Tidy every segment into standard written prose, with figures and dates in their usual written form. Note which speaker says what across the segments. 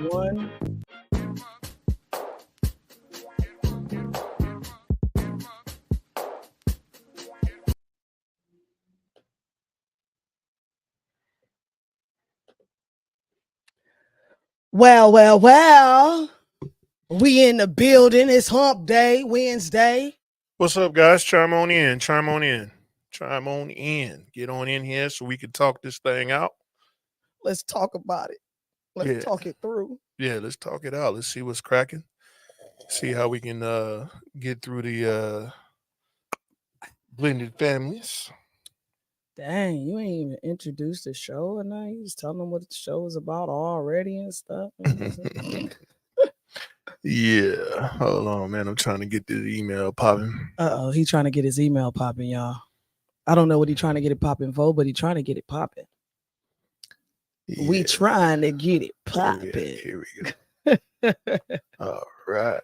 Speaker 1: One. Well. We in the building. It's hump day, Wednesday.
Speaker 2: What's up, guys? Chime on in. Get on in here so we can talk this thing out.
Speaker 1: Let's talk about it. Let's talk it through.
Speaker 2: Yeah, let's talk it out. Let's see what's cracking. See how we can get through the blended families.
Speaker 1: Dang, you ain't even introduced the show or nothing. You just telling them what the show is about already and stuff.
Speaker 2: Yeah, hold on, man. I'm trying to get this email popping.
Speaker 1: He's trying to get his email popping, y'all. I don't know what he's trying to get it popping for, but he's trying to get it popping. Yeah. We trying to get it popping.
Speaker 2: Yeah, here we go. All right.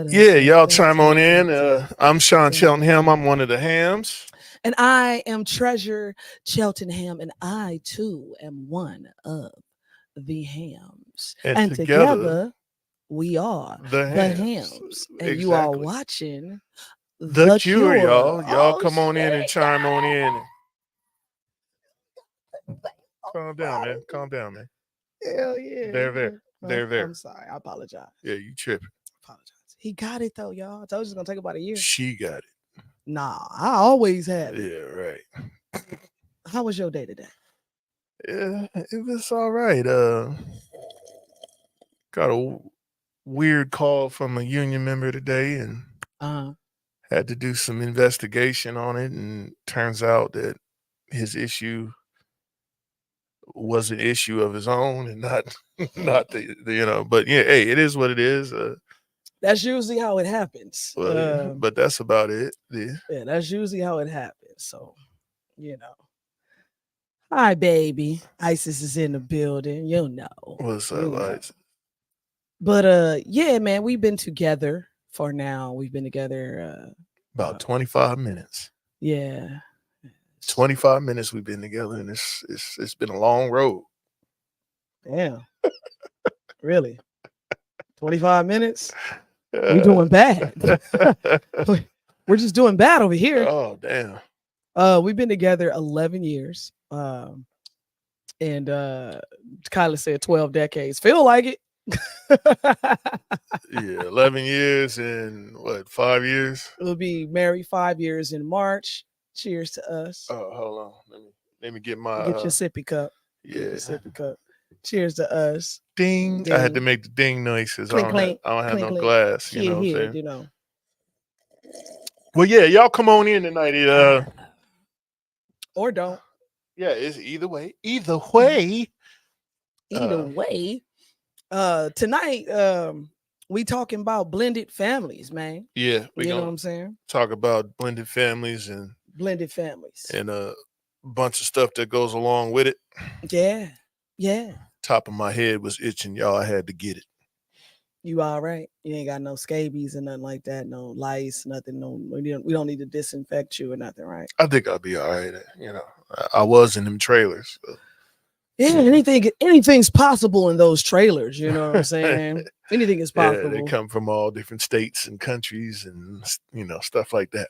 Speaker 2: Yeah, y'all chime on in. I'm Sean Cheltenham. I'm one of the hams.
Speaker 1: And I am Treasure Cheltenham, and I too am one of the hams. And together we are the hams. And exactly. You are watching
Speaker 2: The Cure, y'all. Y'all come on in and chime on in. Calm down, man.
Speaker 1: Hell yeah.
Speaker 2: There.
Speaker 1: I'm sorry. I apologize.
Speaker 2: Yeah, you tripping.
Speaker 1: Apologize. He got it though, y'all. I told you it's gonna take about a year.
Speaker 2: She got it.
Speaker 1: Nah, I always had it.
Speaker 2: Yeah, right.
Speaker 1: How was your day today?
Speaker 2: Yeah, it was all right. Got a weird call from a union member today and had to do some investigation on it, and turns out that his issue was an issue of his own and not the but yeah, hey, it is what it is.
Speaker 1: That's usually how it happens.
Speaker 2: Well, but that's about it. Yeah,
Speaker 1: that's usually how it happens. So, Hi, baby. Isis is in the building.
Speaker 2: What's up, Isis?
Speaker 1: But yeah, man, we've been together for now. We've been together
Speaker 2: about 25 minutes.
Speaker 1: Yeah.
Speaker 2: 25 minutes we've been together, and it's been a long road.
Speaker 1: Damn. Really? 25 minutes? We're doing bad. We're just doing bad over here.
Speaker 2: Oh, damn.
Speaker 1: We've been together 11 years. And Kyla said 12 decades. Feel like it.
Speaker 2: Yeah, 11 years and what, 5 years?
Speaker 1: We'll be married 5 years in March. Cheers to us.
Speaker 2: Oh, hold on. Let me get my
Speaker 1: get your sippy cup.
Speaker 2: Yeah.
Speaker 1: Get your sippy cup. Cheers to us.
Speaker 2: Ding. I had to make the ding noises.
Speaker 1: Clink,
Speaker 2: I don't have
Speaker 1: clink,
Speaker 2: no
Speaker 1: clink.
Speaker 2: glass.
Speaker 1: You know what I'm saying?
Speaker 2: Well, yeah, y'all come on in tonight.
Speaker 1: Or don't.
Speaker 2: Yeah, it's either way.
Speaker 1: Either way. Tonight, we talking about blended families, man.
Speaker 2: Yeah.
Speaker 1: You know what I'm saying?
Speaker 2: Talk about blended families and a bunch of stuff that goes along with it.
Speaker 1: Yeah.
Speaker 2: Top of my head was itching, y'all. I had to get it.
Speaker 1: You all right? You ain't got no scabies and nothing like that, no lice, nothing. No, we don't need to disinfect you or nothing, right?
Speaker 2: I think I'll be all right. I was in them trailers. So.
Speaker 1: Yeah, anything's possible in those trailers. You know what I'm saying? Anything is possible.
Speaker 2: Yeah, they come from all different states and countries and stuff like that.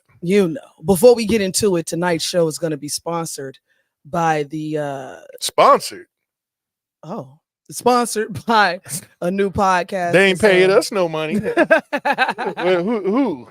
Speaker 1: Before we get into it, tonight's show is going to be sponsored by the
Speaker 2: sponsored.
Speaker 1: Oh, sponsored by a new podcast.
Speaker 2: They ain't paying us no money. Who?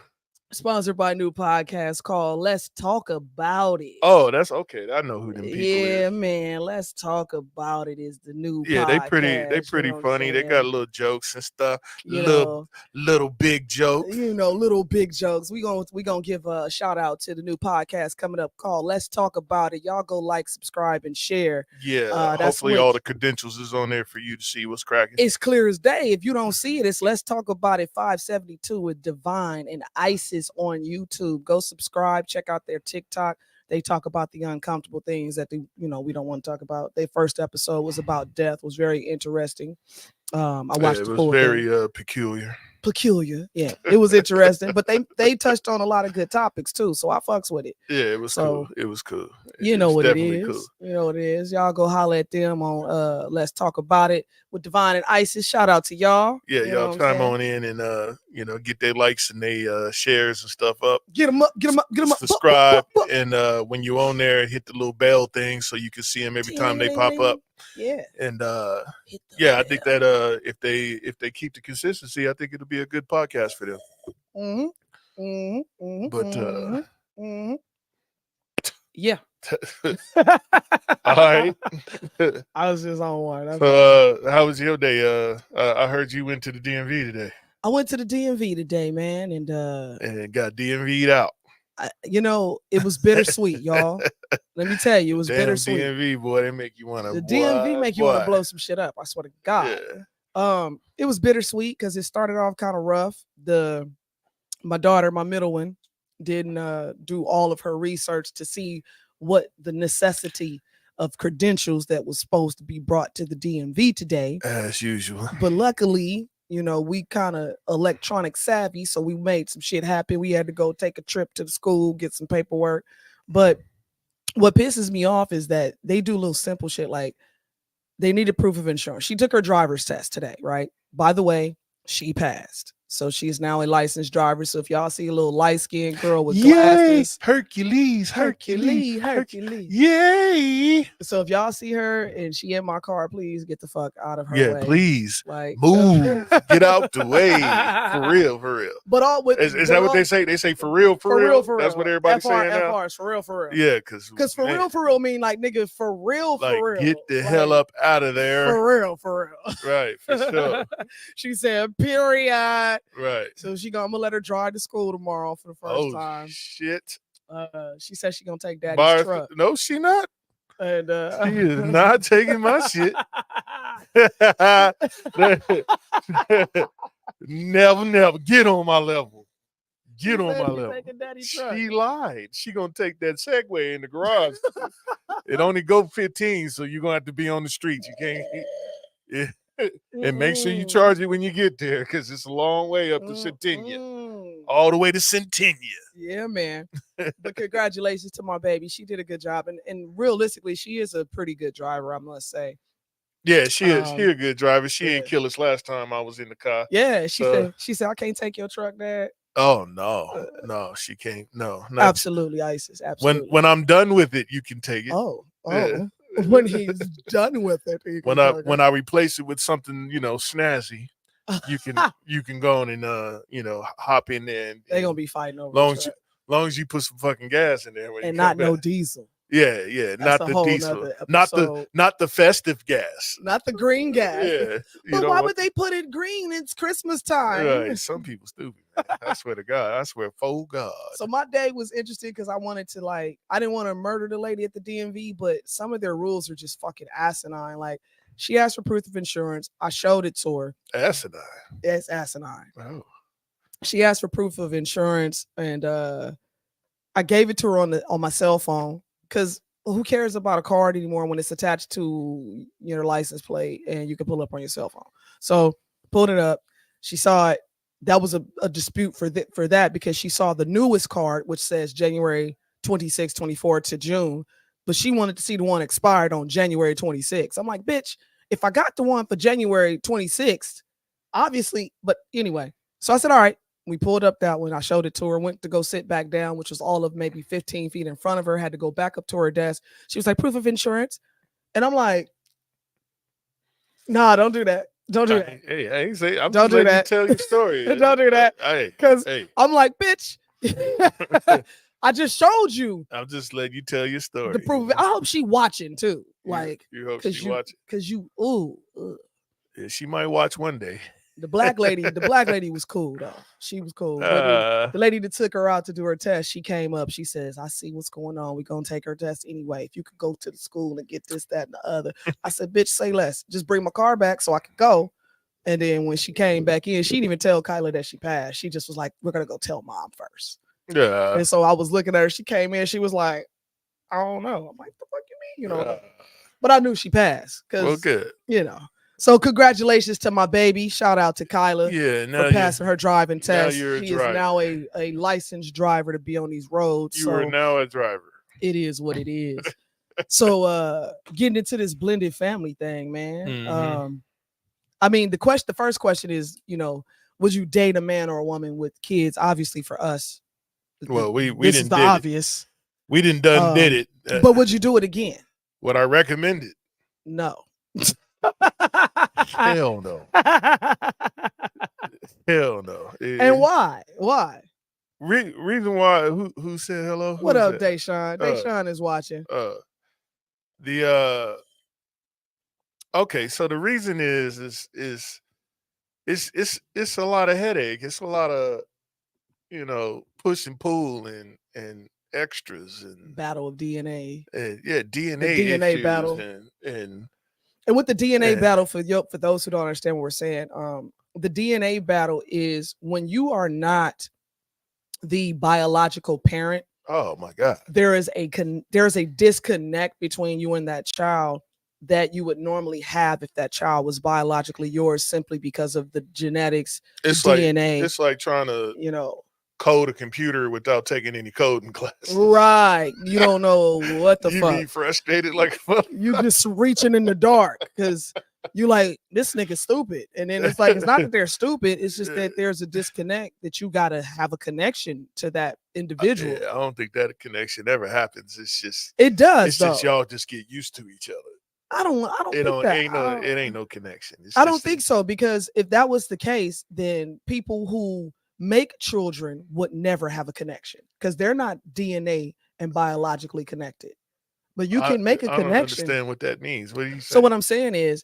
Speaker 1: Sponsored by a new podcast called Let's Talk About It.
Speaker 2: Oh, that's okay. I know who them people is.
Speaker 1: Yeah, man. Let's Talk About It is the new podcast.
Speaker 2: They pretty funny. They got little jokes and stuff. Little big jokes.
Speaker 1: Little big jokes. We gonna give a shout out to the new podcast coming up called Let's Talk About It. Y'all go like, subscribe, and share.
Speaker 2: Yeah. Hopefully all the credentials is on there for you to see what's cracking.
Speaker 1: It's clear as day. If you don't see it, it's Let's Talk About It 572 with Divine and Isis on YouTube. Go subscribe, check out their TikTok. They talk about the uncomfortable things that we don't want to talk about. Their first episode was about death. It was very interesting. I watched
Speaker 2: it was very peculiar.
Speaker 1: peculiar. Yeah, it was interesting, but they touched on a lot of good topics too, so I fucks with it.
Speaker 2: Yeah, it was cool. It was cool.
Speaker 1: You know what it is. Cool. You know what it is. Y'all go holler at them on Let's Talk About It with Divine and Isis. Shout out to y'all.
Speaker 2: Yeah, y'all chime on in and get their likes and their shares and stuff up.
Speaker 1: Get them up, get them up, get them up.
Speaker 2: Subscribe and when you on there, hit the little bell thing so you can see them every time they pop up.
Speaker 1: Yeah.
Speaker 2: And I think that if they keep the consistency, I think it'll be a good podcast for them.
Speaker 1: Yeah.
Speaker 2: All right.
Speaker 1: I was just on one.
Speaker 2: So, how was your day? I heard you went to the DMV today.
Speaker 1: I went to the DMV today, man, and
Speaker 2: got DMV'd out.
Speaker 1: It was bittersweet, y'all. Let me tell you, it was bittersweet.
Speaker 2: DMV, boy, they make you want to.
Speaker 1: The DMV make you want to blow some shit up. I swear to God. Yeah. It was bittersweet because it started off kind of rough. My daughter, my middle one, didn't do all of her research to see what the necessity of credentials that was supposed to be brought to the DMV today.
Speaker 2: As usual.
Speaker 1: But luckily, we kind of electronic savvy, so we made some shit happen. We had to go take a trip to the school, get some paperwork. But what pisses me off is that they do little simple shit like they needed proof of insurance. She took her driver's test today, right? By the way, she passed. So she's now a licensed driver. So if y'all see a little light-skinned girl with glasses.
Speaker 2: Hercules. Yay.
Speaker 1: So if y'all see her and she in my car, please get the fuck out of her way.
Speaker 2: Yeah, please. Like, move. Get out the way. For real.
Speaker 1: But all with
Speaker 2: is that what they say? They say for real. That's what everybody's saying now?
Speaker 1: FR is for real.
Speaker 2: Yeah,
Speaker 1: because for real mean like nigga for real.
Speaker 2: Get the hell up out of there.
Speaker 1: For real.
Speaker 2: Right, for sure.
Speaker 1: She said, period.
Speaker 2: Right.
Speaker 1: So I'm gonna let her drive to school tomorrow for the first time.
Speaker 2: Shit.
Speaker 1: She said she's gonna take daddy's truck.
Speaker 2: No, she not.
Speaker 1: And
Speaker 2: she is not taking my shit. Never get on my level. Get on my level. She lied. She gonna take that Segway in the garage. It only go 15, so you're gonna have to be on the street. You can't. Yeah. And make sure you charge it when you get there because it's a long way up to Centennial. All the way to Centennial.
Speaker 1: Yeah, man. But congratulations to my baby. She did a good job. And realistically, she is a pretty good driver, I must say.
Speaker 2: Yeah, she is. She a good driver. She ain't kill us last time I was in the car.
Speaker 1: Yeah, she said, I can't take your truck, Dad.
Speaker 2: Oh, no, she can't. No.
Speaker 1: Absolutely, Isis. Absolutely.
Speaker 2: When I'm done with it, you can take it.
Speaker 1: Oh. Yeah. When he's done with it,
Speaker 2: when I replace it with something snazzy, you can go on and hop in there. And
Speaker 1: they're gonna be fighting over.
Speaker 2: Long as you put some fucking gas in there,
Speaker 1: and not no diesel.
Speaker 2: Yeah, not the diesel, not the festive gas,
Speaker 1: not the green gas.
Speaker 2: Yeah,
Speaker 1: but why would they put it green? It's Christmas time.
Speaker 2: Right. Some people stupid. Man. I swear to God. I swear, for God.
Speaker 1: So my day was interesting because I wanted to I didn't want to murder the lady at the DMV, but some of their rules are just fucking asinine. Like she asked for proof of insurance. I showed it to her.
Speaker 2: Asinine.
Speaker 1: It's asinine.
Speaker 2: Oh.
Speaker 1: She asked for proof of insurance, and I gave it to her on my cell phone. Because who cares about a card anymore when it's attached to your license plate and you can pull it up on your cell phone? So pulled it up. She saw it. That was a dispute for that because she saw the newest card, which says January 26, 24 to June. But she wanted to see the one expired on January 26th. I'm like, bitch, if I got the one for January 26th, obviously. But anyway, so I said, all right. We pulled up that one. I showed it to her, went to go sit back down, which was all of maybe 15 feet in front of her, had to go back up to her desk. She was like, proof of insurance. And I'm like, nah, don't do that. Don't do that.
Speaker 2: Hey, I'm don't do that. Tell your story.
Speaker 1: Don't do that. Because I'm like, bitch, I just showed you.
Speaker 2: I'm just letting you tell your story.
Speaker 1: The proof. I hope she watching too. Like,
Speaker 2: you hope she watching.
Speaker 1: Because
Speaker 2: yeah, she might watch one day.
Speaker 1: The black lady was cool though. She was cool. The lady that took her out to do her test, she came up. She says, I see what's going on. We're going to take her test anyway. If you could go to the school and get this, that, and the other. I said, bitch, say less. Just bring my car back so I could go. And then when she came back in, she didn't even tell Kyla that she passed. She just was like, we're going to go tell mom first.
Speaker 2: Yeah.
Speaker 1: And so I was looking at her. She came in. She was like, I don't know. I'm like, the fuck you mean? But I knew she passed.
Speaker 2: Well, good.
Speaker 1: So congratulations to my baby. Shout out to Kyla for passing her driving test. She is now a licensed driver to be on these roads.
Speaker 2: You are now a driver.
Speaker 1: It is what it is. So getting into this blended family thing, man. Mm-hmm. I mean, the first question is, would you date a man or a woman with kids? Obviously for us.
Speaker 2: Well, we
Speaker 1: this
Speaker 2: didn't
Speaker 1: is the obvious.
Speaker 2: We did it.
Speaker 1: But would you do it again?
Speaker 2: Would I recommend it?
Speaker 1: No.
Speaker 2: Hell no. Hell no.
Speaker 1: And why? Why?
Speaker 2: Reason why? Who said hello?
Speaker 1: What up, Deshaun? Deshaun is watching.
Speaker 2: Okay, so the reason is it's a lot of headache. It's a lot of push and pull and extras and
Speaker 1: battle of DNA.
Speaker 2: DNA
Speaker 1: the DNA battle
Speaker 2: and
Speaker 1: with the DNA battle for those who don't understand what we're saying, the DNA battle is when you are not the biological parent.
Speaker 2: Oh my God!
Speaker 1: There's a disconnect between you and that child that you would normally have if that child was biologically yours, simply because of the genetics, DNA.
Speaker 2: It's like trying to code a computer without taking any coding classes.
Speaker 1: Right. You don't know what the fuck.
Speaker 2: You be frustrated like
Speaker 1: you just reaching in the dark because you like, this nigga's stupid. And then it's like, it's not that they're stupid. It's just that there's a disconnect that you got to have a connection to that individual.
Speaker 2: I don't think that connection ever happens. It's just,
Speaker 1: it does.
Speaker 2: It's just y'all just get used to each other.
Speaker 1: I don't think that.
Speaker 2: It ain't no connection.
Speaker 1: I don't think so, because if that was the case, then people who make children would never have a connection because they're not DNA and biologically connected. But you can make a connection. I don't
Speaker 2: understand what that means. What are you saying?
Speaker 1: So what I'm saying is,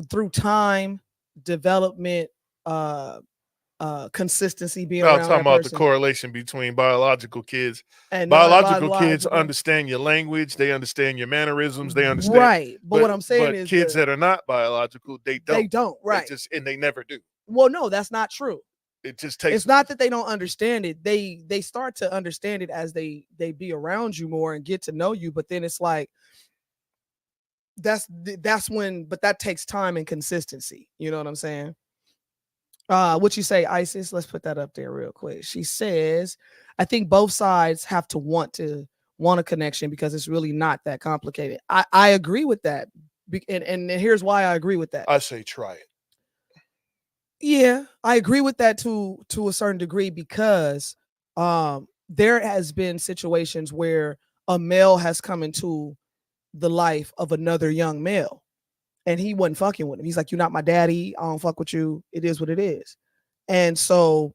Speaker 1: through time, development, consistency, being around.
Speaker 2: I'm talking about the correlation between biological kids. And biological kids understand your language. They understand your mannerisms. They understand.
Speaker 1: Right. But what I'm saying is,
Speaker 2: kids that are not biological, they don't.
Speaker 1: They don't. Right.
Speaker 2: And they never do.
Speaker 1: Well, no, that's not true.
Speaker 2: It just takes.
Speaker 1: It's not that they don't understand it. They start to understand it as they be around you more and get to know you. But then it's like, that's when, but that takes time and consistency. You know what I'm saying? What you say, Isis? Let's put that up there real quick. She says, I think both sides have to want a connection because it's really not that complicated. I agree with that. And here's why I agree with that.
Speaker 2: I say try it.
Speaker 1: Yeah, I agree with that to a certain degree, because there has been situations where a male has come into the life of another young male and he wasn't fucking with him. He's like, you're not my daddy. I don't fuck with you. It is what it is. And so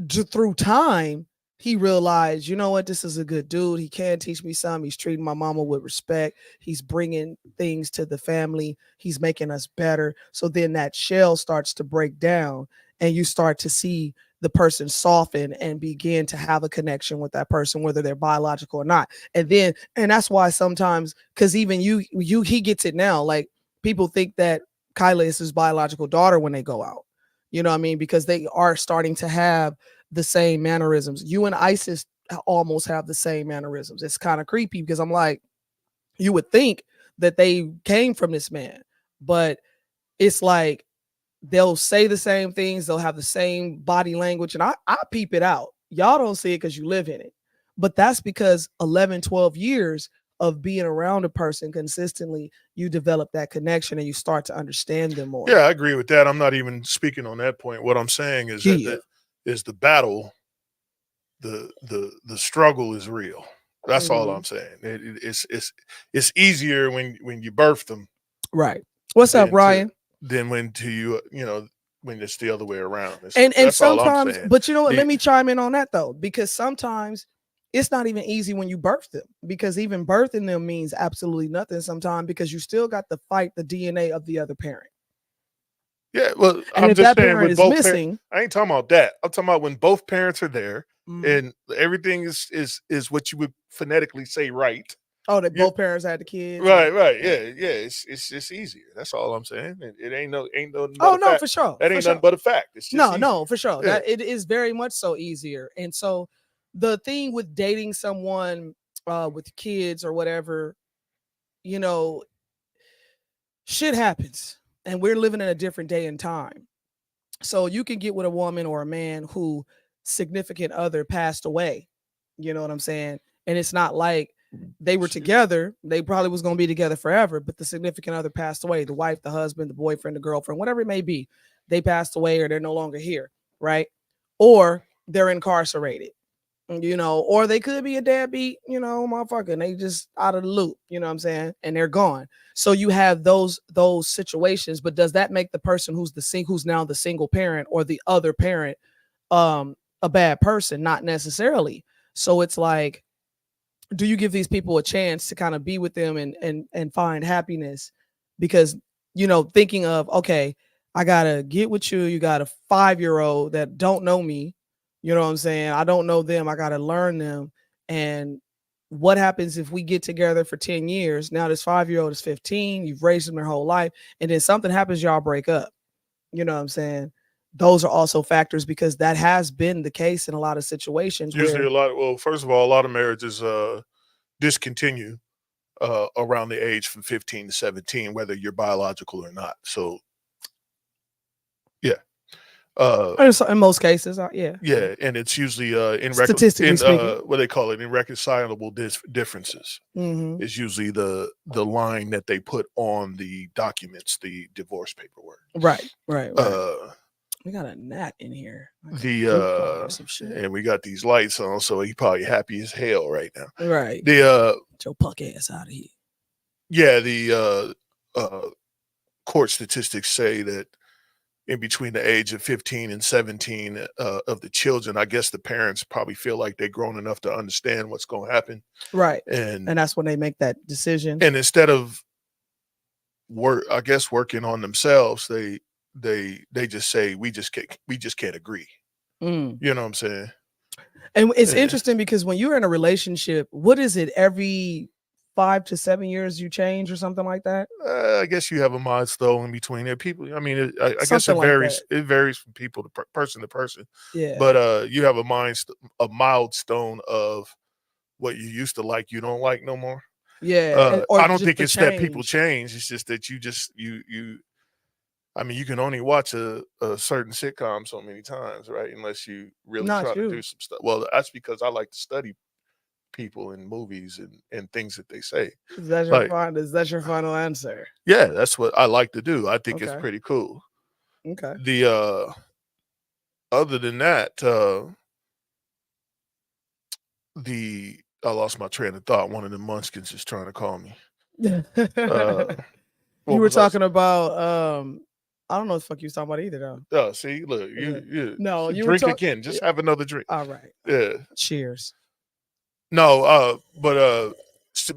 Speaker 1: through time, he realized, you know what, this is a good dude. He can teach me something. He's treating my mama with respect. He's bringing things to the family. He's making us better. So then that shell starts to break down and you start to see the person soften and begin to have a connection with that person, whether they're biological or not. And that's why sometimes, because even he gets it now. Like, people think that Kyla is his biological daughter when they go out. You know what I mean? Because they are starting to have the same mannerisms. You and Isis almost have the same mannerisms. It's kind of creepy because I'm like, you would think that they came from this man, but it's like they'll say the same things. They'll have the same body language. And I peep it out. Y'all don't see it because you live in it. But that's because 11, 12 years of being around a person consistently, you develop that connection and you start to understand them more.
Speaker 2: Yeah, I agree with that. I'm not even speaking on that point. What I'm saying is that is the battle, the struggle is real. That's all I'm saying. It's easier when you birth them.
Speaker 1: Right. What's up, Ryan?
Speaker 2: Than when when it's the other way around.
Speaker 1: And sometimes, but you know what? Let me chime in on that though, because sometimes it's not even easy when you birth them, because even birthing them means absolutely nothing sometimes, because you still got to fight the DNA of the other parent.
Speaker 2: Yeah, well,
Speaker 1: and I'm if just that saying, parent is missing,
Speaker 2: I ain't talking about that. I'm talking about when both parents are there and everything is what you would phonetically say right.
Speaker 1: Oh, that both parents had the kids.
Speaker 2: Right. Yeah. It's just easier. That's all I'm saying. It ain't nothing.
Speaker 1: Oh no, for sure.
Speaker 2: That ain't nothing but a fact. It's just
Speaker 1: no, for sure. Yeah. That it is very much so easier. And so the thing with dating someone with kids or whatever, shit happens. and we're living in a different day and time. So you can get with a woman or a man who significant other passed away. You know what I'm saying? And it's not like they were together. They probably was going to be together forever, but the significant other passed away. The wife, the husband, the boyfriend, the girlfriend, whatever it may be, they passed away or they're no longer here, right? Or they're incarcerated, or they could be a deadbeat, motherfucker, and they just out of the loop, you know what I'm saying? And they're gone. So you have those situations, but does that make the person who's now the single parent or the other parent a bad person? Not necessarily. So it's like, do you give these people a chance to kind of be with them and find happiness? Because, thinking of, okay, I gotta get with you. You got a 5-year-old that don't know me. You know what I'm saying? I don't know them. I gotta learn them. And what happens if we get together for 10 years? Now this 5-year-old is 15. You've raised them their whole life, and then something happens, y'all break up. You know what I'm saying? Those are also factors, because that has been the case in a lot of situations.
Speaker 2: Usually first of all, a lot of marriages discontinue around the age from 15 to 17, whether you're biological or not. So, yeah.
Speaker 1: In most cases, yeah.
Speaker 2: Yeah, and it's usually
Speaker 1: statistically speaking,
Speaker 2: what they call it, irreconcilable differences.
Speaker 1: Mm-hmm.
Speaker 2: Is usually the line that they put on the documents, the divorce paperwork.
Speaker 1: Right. We got a gnat in here.
Speaker 2: And we got these lights on, so he's probably happy as hell right now.
Speaker 1: Right.
Speaker 2: Get
Speaker 1: your punk ass out of here.
Speaker 2: Yeah, the court statistics say that in between the age of 15 and 17 of the children, I guess the parents probably feel like they're grown enough to understand what's going to happen.
Speaker 1: Right. And that's when they make that decision.
Speaker 2: And instead of working on themselves, they just say, we just can't agree. You know what I'm saying?
Speaker 1: And it's interesting because when you're in a relationship, what is it, every 5 to 7 years you change or something like that?
Speaker 2: I guess you have a milestone in between there. People, I mean, I guess it varies. It varies from people to person to person.
Speaker 1: Yeah.
Speaker 2: But you have a milestone of what you used to like, you don't like no more.
Speaker 1: Yeah.
Speaker 2: I don't think it's that people change. It's just that you. I mean, you can only watch a certain sitcom so many times, right? Unless you really try to do some stuff. Well, that's because I like to study people in movies and things that they say.
Speaker 1: Is that your final answer?
Speaker 2: Yeah, that's what I like to do. I think it's pretty cool.
Speaker 1: Okay.
Speaker 2: The other than that, I lost my train of thought. One of the munchkins is trying to call me.
Speaker 1: You were talking about I don't know what the fuck you was talking about either, though.
Speaker 2: Oh, see, look, you
Speaker 1: no, you
Speaker 2: drink again. Just have another drink.
Speaker 1: All right.
Speaker 2: Yeah.
Speaker 1: Cheers.
Speaker 2: No, but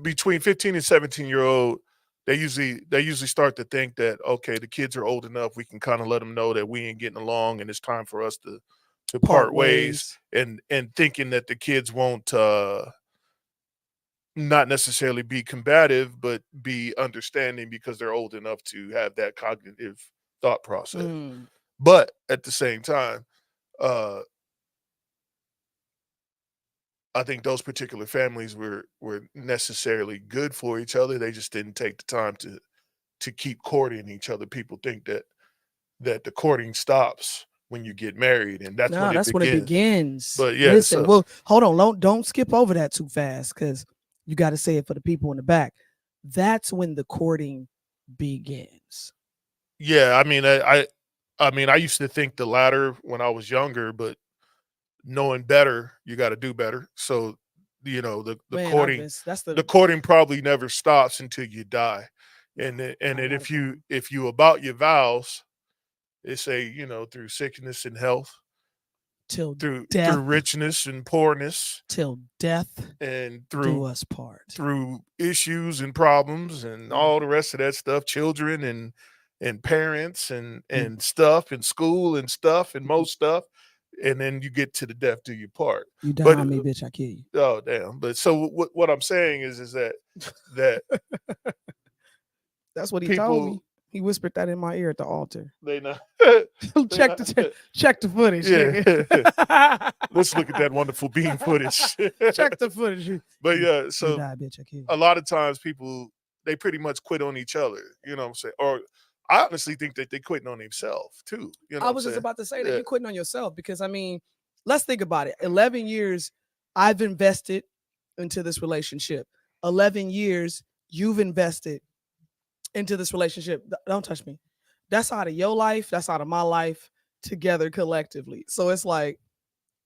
Speaker 2: between 15 and 17-year-old, they usually start to think that, okay, the kids are old enough, we can kind of let them know that we ain't getting along and it's time for us to part ways, and thinking that the kids won't not necessarily be combative, but be understanding because they're old enough to have that cognitive thought process. But at the same time, I think those particular families were necessarily good for each other. They just didn't take the time to keep courting each other. People think that the courting stops when you get married, and that's when it begins. But yeah,
Speaker 1: listen, well, hold on, don't skip over that too fast, because you got to say it for the people in the back. That's when the courting begins.
Speaker 2: Yeah, I mean, I used to think the latter when I was younger, but knowing better, you got to do better. So, the courting, the courting probably never stops until you die. And if you about your vows, they say, through sickness and health, through richness and poorness,
Speaker 1: till death
Speaker 2: and
Speaker 1: do us part,
Speaker 2: through issues and problems and all the rest of that stuff, children and parents and stuff and school and stuff and most stuff. And then you get to the death do you part.
Speaker 1: You die on me, bitch, I kill you.
Speaker 2: Oh, damn. But so what I'm saying is that
Speaker 1: that's what he told me. He whispered that in my ear at the altar.
Speaker 2: They know.
Speaker 1: check the footage.
Speaker 2: Yeah. Let's look at that wonderful beam footage.
Speaker 1: Check the footage.
Speaker 2: But yeah, so
Speaker 1: you die, bitch, I kill you.
Speaker 2: A lot of times people, they pretty much quit on each other. You know what I'm saying? Or I honestly think that they're quitting on themselves too. You know
Speaker 1: I was just about to say that you're quitting on yourself because, I mean, let's think about it. 11 years I've invested into this relationship. 11 years you've invested into this relationship. Don't touch me. That's out of your life. That's out of my life together collectively. So it's like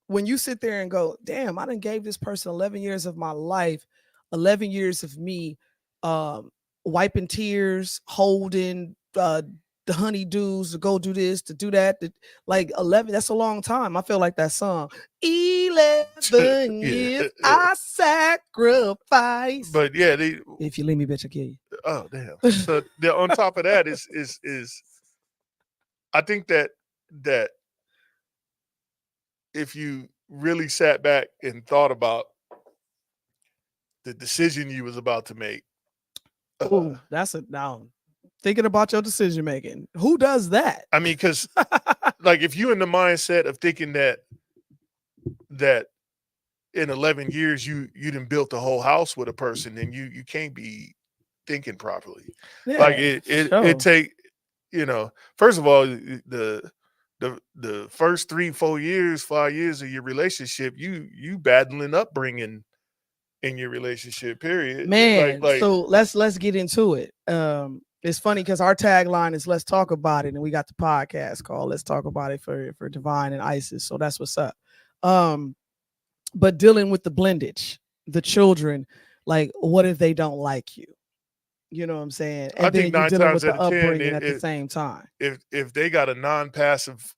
Speaker 1: when you sit there and go, damn, I done gave this person 11 years of my life, 11 years of me um, wiping tears, holding the honeydews to go do this, to do that. Like 11, that's a long time. I feel like that song, 11 years I sacrifice.
Speaker 2: But yeah,
Speaker 1: if you leave me, bitch, I'll kill you.
Speaker 2: Oh, damn. So on top of that is I think that if you really sat back and thought about the decision you was about to make.
Speaker 1: Oh, that's it. Now thinking about your decision making. Who does that?
Speaker 2: I mean, because like if you in the mindset of thinking that in 11 years you done built the whole house with a person, then you can't be thinking properly. Yeah, like it take, first of all, the first 3-4 years, 5 years of your relationship, you battling upbringing in your relationship, period.
Speaker 1: Man, so let's get into it. It's funny because our tagline is "Let's talk about it," and we got the podcast called "Let's Talk About It" for Divine and Isis. So that's what's up. But dealing with the blendage, the children, like what if they don't like you? You know what I'm saying? And then you're dealing with the upbringing at the same time.
Speaker 2: If they got a non-passive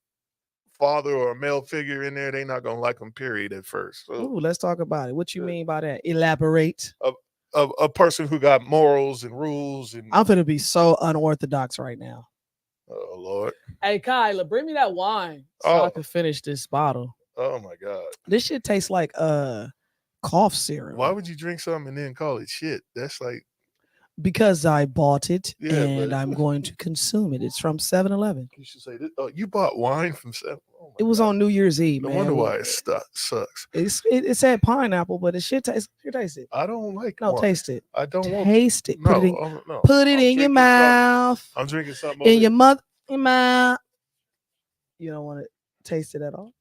Speaker 2: father or a male figure in there, they're not gonna like them, period, at first. So,
Speaker 1: ooh, let's talk about it. What you mean by that? Elaborate.
Speaker 2: A person who got morals and rules. And
Speaker 1: I'm gonna be so unorthodox right now.
Speaker 2: Oh Lord.
Speaker 1: Hey Kyla, bring me that wine so I can finish this bottle.
Speaker 2: Oh my God.
Speaker 1: This shit tastes like cough syrup.
Speaker 2: Why would you drink something and then call it shit? That's like,
Speaker 1: because I bought it and I'm going to consume it. It's from 7-Eleven.
Speaker 2: You should say this. Oh, you bought wine from 7? Oh
Speaker 1: it was on New Year's Eve, man.
Speaker 2: No wonder why it sucks.
Speaker 1: It said pineapple, but it should taste. You taste it.
Speaker 2: I don't like
Speaker 1: No,
Speaker 2: wine.
Speaker 1: taste it.
Speaker 2: I don't
Speaker 1: taste it.
Speaker 2: No,
Speaker 1: put it in your mouth.
Speaker 2: I'm drinking something
Speaker 1: in your mouth. You don't want to taste it at all?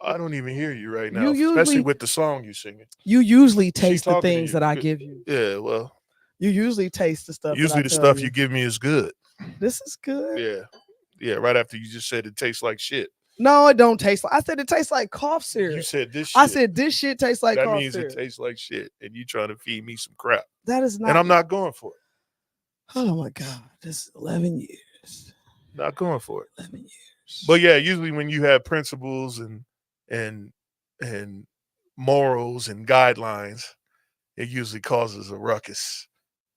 Speaker 2: I don't even hear you right now, especially with the song you're singing.
Speaker 1: You usually taste the things that I give you.
Speaker 2: Yeah, well.
Speaker 1: You usually taste the stuff.
Speaker 2: Usually the stuff you give me is good.
Speaker 1: This is good.
Speaker 2: Yeah. Right after you just said it tastes like shit.
Speaker 1: No, it don't taste like. I said it tastes like cough syrup.
Speaker 2: You said this shit.
Speaker 1: I said this shit tastes like cough syrup.
Speaker 2: That means it tastes like shit, and you trying to feed me some crap.
Speaker 1: That is not.
Speaker 2: And I'm not going for it.
Speaker 1: Oh my God, this is 11 years.
Speaker 2: Not going for it.
Speaker 1: 11 years.
Speaker 2: But yeah, usually when you have principles and morals and guidelines, it usually causes a ruckus.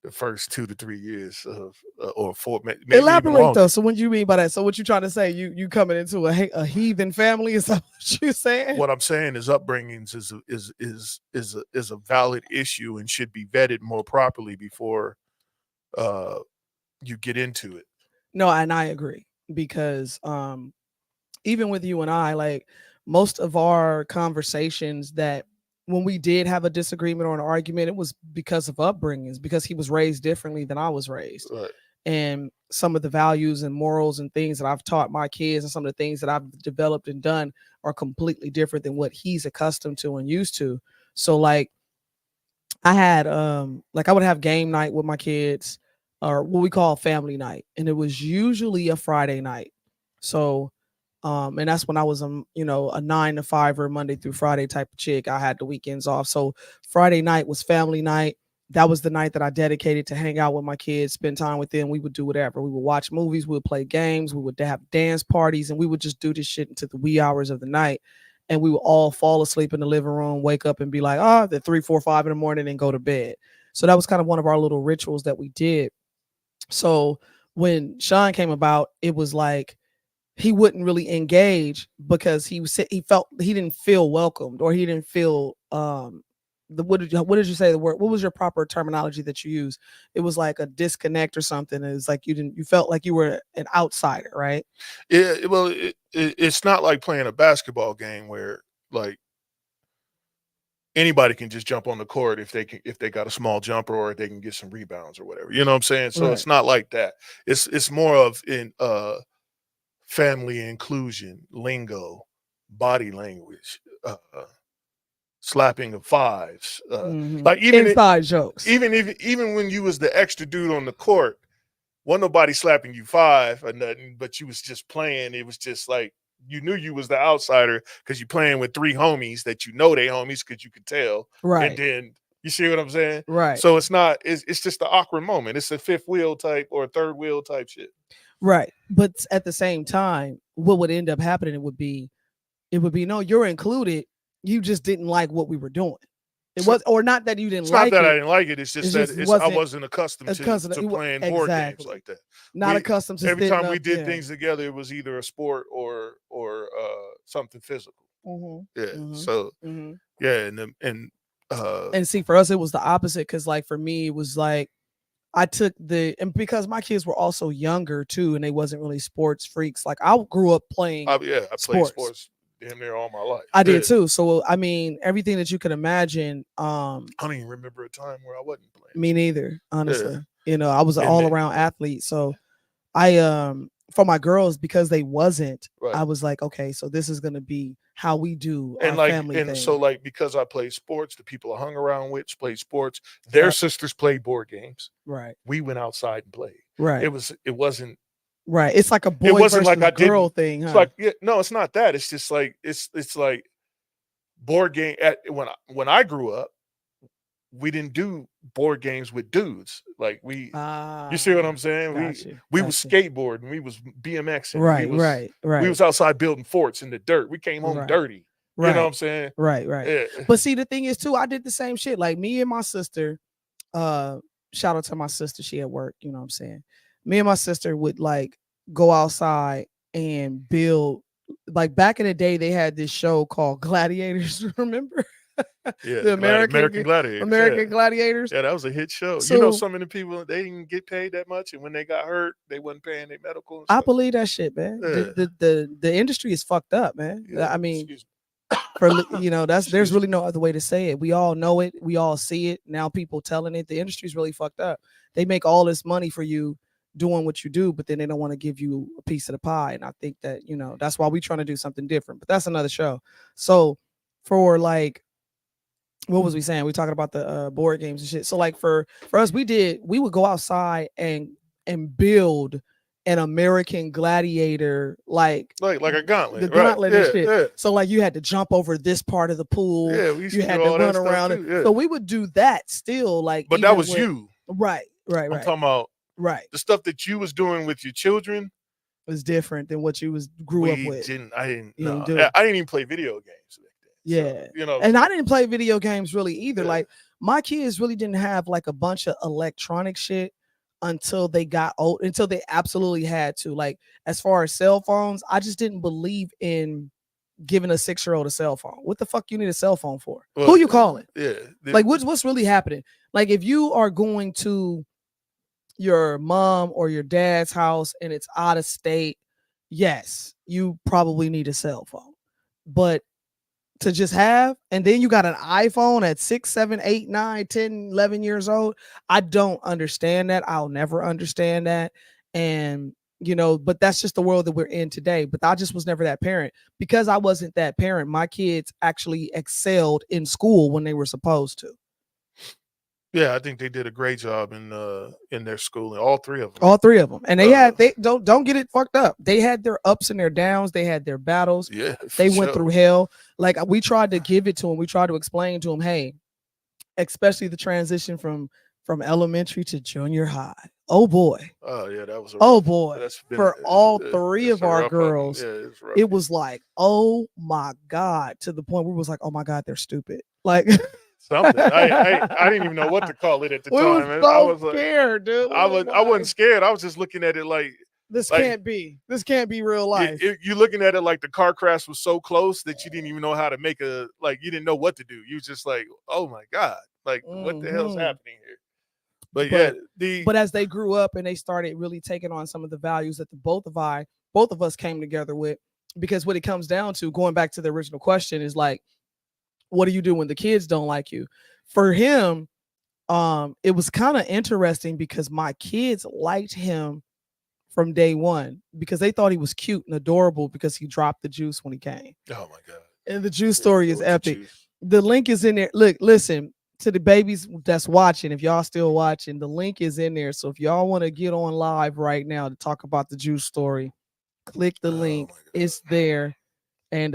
Speaker 2: The first 2 to 3 years of or 4. Maybe
Speaker 1: elaborate though. So what do you mean by that? So what you trying to say? You coming into a heathen family? Is that what you saying?
Speaker 2: What I'm saying is upbringings is a valid issue and should be vetted more properly before you get into it.
Speaker 1: No, and I agree because even with you and I, like most of our conversations that when we did have a disagreement or an argument, it was because of upbringings, because he was raised differently than I was raised.
Speaker 2: Right.
Speaker 1: And some of the values and morals and things that I've taught my kids and some of the things that I've developed and done are completely different than what he's accustomed to and used to. So like I had I would have game night with my kids, or what we call family night. And it was usually a Friday night. So and that's when I was a 9 to 5 or Monday through Friday type of chick. I had the weekends off. So Friday night was family night. That was the night that I dedicated to hang out with my kids, spend time with them. We would do whatever. We would watch movies, we would play games, we would have dance parties, and we would just do this shit into the wee hours of the night. And we would all fall asleep in the living room, wake up and be like, at 3, 4, 5 in the morning and go to bed. So that was kind of one of our little rituals that we did. So when Sean came about, it was like, he wouldn't really engage because he felt he didn't feel welcomed, or he didn't feel what did you say the word? What was your proper terminology that you use? It was like a disconnect or something. It was like you felt like you were an outsider, right?
Speaker 2: Yeah, well, it's not like playing a basketball game where like anybody can just jump on the court if they got a small jumper or they can get some rebounds or whatever. You know what I'm saying? So it's not like that. It's more of in family inclusion, lingo, body language, slapping of fives. Like even
Speaker 1: inside jokes.
Speaker 2: Even when you was the extra dude on the court, wasn't nobody slapping you five or nothing, but you was just playing. It was just like you knew you was the outsider because you playing with three homies that you know they homies because you could tell.
Speaker 1: Right.
Speaker 2: And then you see what I'm saying?
Speaker 1: Right.
Speaker 2: So it's not, it's just the awkward moment. It's a fifth wheel type or a third wheel type shit.
Speaker 1: Right. But at the same time, what would end up happening, it would be no, you're included. You just didn't like what we were doing. It was, or not that you didn't
Speaker 2: it's
Speaker 1: like it.
Speaker 2: It's not that I didn't like it. It's just that I wasn't accustomed to playing board games like that.
Speaker 1: Not accustomed to
Speaker 2: every time we did things together, it was either a sport or something physical. So
Speaker 1: and see, for us it was the opposite, because like for me it was like I took and because my kids were also younger too, and they wasn't really sports freaks. Like I grew up playing.
Speaker 2: I played sports damn near all my life.
Speaker 1: I did too. So I mean, everything that you could imagine.
Speaker 2: I don't even remember a time where I wasn't playing.
Speaker 1: Me neither, honestly. You know, I was an all around athlete. So I for my girls, because they wasn't, I was like, okay, so this is gonna be how we do our family thing.
Speaker 2: So like, because I played sports, the people I hung around with played sports. Their sisters played board games.
Speaker 1: Right.
Speaker 2: We went outside and played.
Speaker 1: Right.
Speaker 2: It wasn't.
Speaker 1: Right. It's like a boy versus girl thing. Huh?
Speaker 2: It's like no, it's not that. It's just like it's like board game. When I grew up, we didn't do board games with dudes. Like you see what I'm saying? We was skateboarding, we was BMXing.
Speaker 1: Right.
Speaker 2: We was outside building forts in the dirt. We came home dirty. You know what I'm saying?
Speaker 1: Right. Yeah. But see, the thing is too, I did the same shit. Like me and my sister, shout out to my sister, she at work, you know what I'm saying? Me and my sister would like go outside and build, like back in the day, they had this show called Gladiators, remember? The American Gladiators.
Speaker 2: Yeah, that was a hit show. So, you know, some of the people, they didn't get paid that much, and when they got hurt, they wasn't paying their medical.
Speaker 1: I believe that shit, man. The industry is fucked up, man. I mean, for you know, there's really no other way to say it. We all know it. We all see it. Now people telling it. The industry's really fucked up. They make all this money for you doing what you do, but then they don't want to give you a piece of the pie. And I think that, you know, that's why we're trying to do something different. But that's another show. So for like, what was we saying? We talking about the board games and shit. So like for us, we would go outside and build an American Gladiator, like a
Speaker 2: gauntlet,
Speaker 1: the gauntlet and shit. Yeah. So like you had to jump over this part of the pool.
Speaker 2: Yeah, we used
Speaker 1: you
Speaker 2: to
Speaker 1: had
Speaker 2: do
Speaker 1: to
Speaker 2: all
Speaker 1: run
Speaker 2: that
Speaker 1: around it.
Speaker 2: Yeah.
Speaker 1: So we would do that still, like.
Speaker 2: But that was you,
Speaker 1: right.
Speaker 2: I'm talking about the stuff that you was doing with your children
Speaker 1: was different than what you grew up with.
Speaker 2: I didn't even play video games.
Speaker 1: Yeah, so, you know, and I didn't play video games really either. Like my kids really didn't have like a bunch of electronic shit until they got old, until they absolutely had to. Like as far as cell phones, I just didn't believe in giving a 6-year-old a cell phone. What the fuck you need a cell phone for? Well, who you calling?
Speaker 2: Yeah,
Speaker 1: like what's really happening? Like if you are going to your mom or your dad's house and it's out of state, yes, you probably need a cell phone, but to just have, and then you got an iPhone at 6, 7, 8, 9, 10, 11 years old. I don't understand that. I'll never understand that. And, you know, but that's just the world that we're in today. But I just was never that parent. Because I wasn't that parent, my kids actually excelled in school when they were supposed to.
Speaker 2: Yeah, I think they did a great job in their schooling. All three of
Speaker 1: them. And they don't get it fucked up. They had their ups and their downs. They had their battles.
Speaker 2: Yeah,
Speaker 1: they went through hell. Like we tried to give it to them. We tried to explain to them, hey, especially the transition from elementary to junior high. Oh boy.
Speaker 2: Oh yeah, that was.
Speaker 1: For all three of our girls, it was like, oh my God, to the point where it was like, oh my God, they're stupid. Like.
Speaker 2: Something. I didn't even know what to call it at the time.
Speaker 1: I was scared, dude.
Speaker 2: I wasn't scared. I was just looking at it like
Speaker 1: this can't be real life.
Speaker 2: You're looking at it like the car crash was so close that you didn't even know how to make you didn't know what to do. You was just like, oh my God, like what the hell's happening here? But
Speaker 1: as they grew up and they started really taking on some of the values that both of us came together with, because what it comes down to, going back to the original question, is like, what do you do when the kids don't like you? For him, it was kind of interesting because my kids liked him from day one because they thought he was cute and adorable because he dropped the juice when he came.
Speaker 2: Oh my God.
Speaker 1: And the juice story is epic. The link is in there. Look, listen to the babies that's watching. If y'all still watching, the link is in there. So if y'all want to get on live right now to talk about the juice story, click the link. It's there. And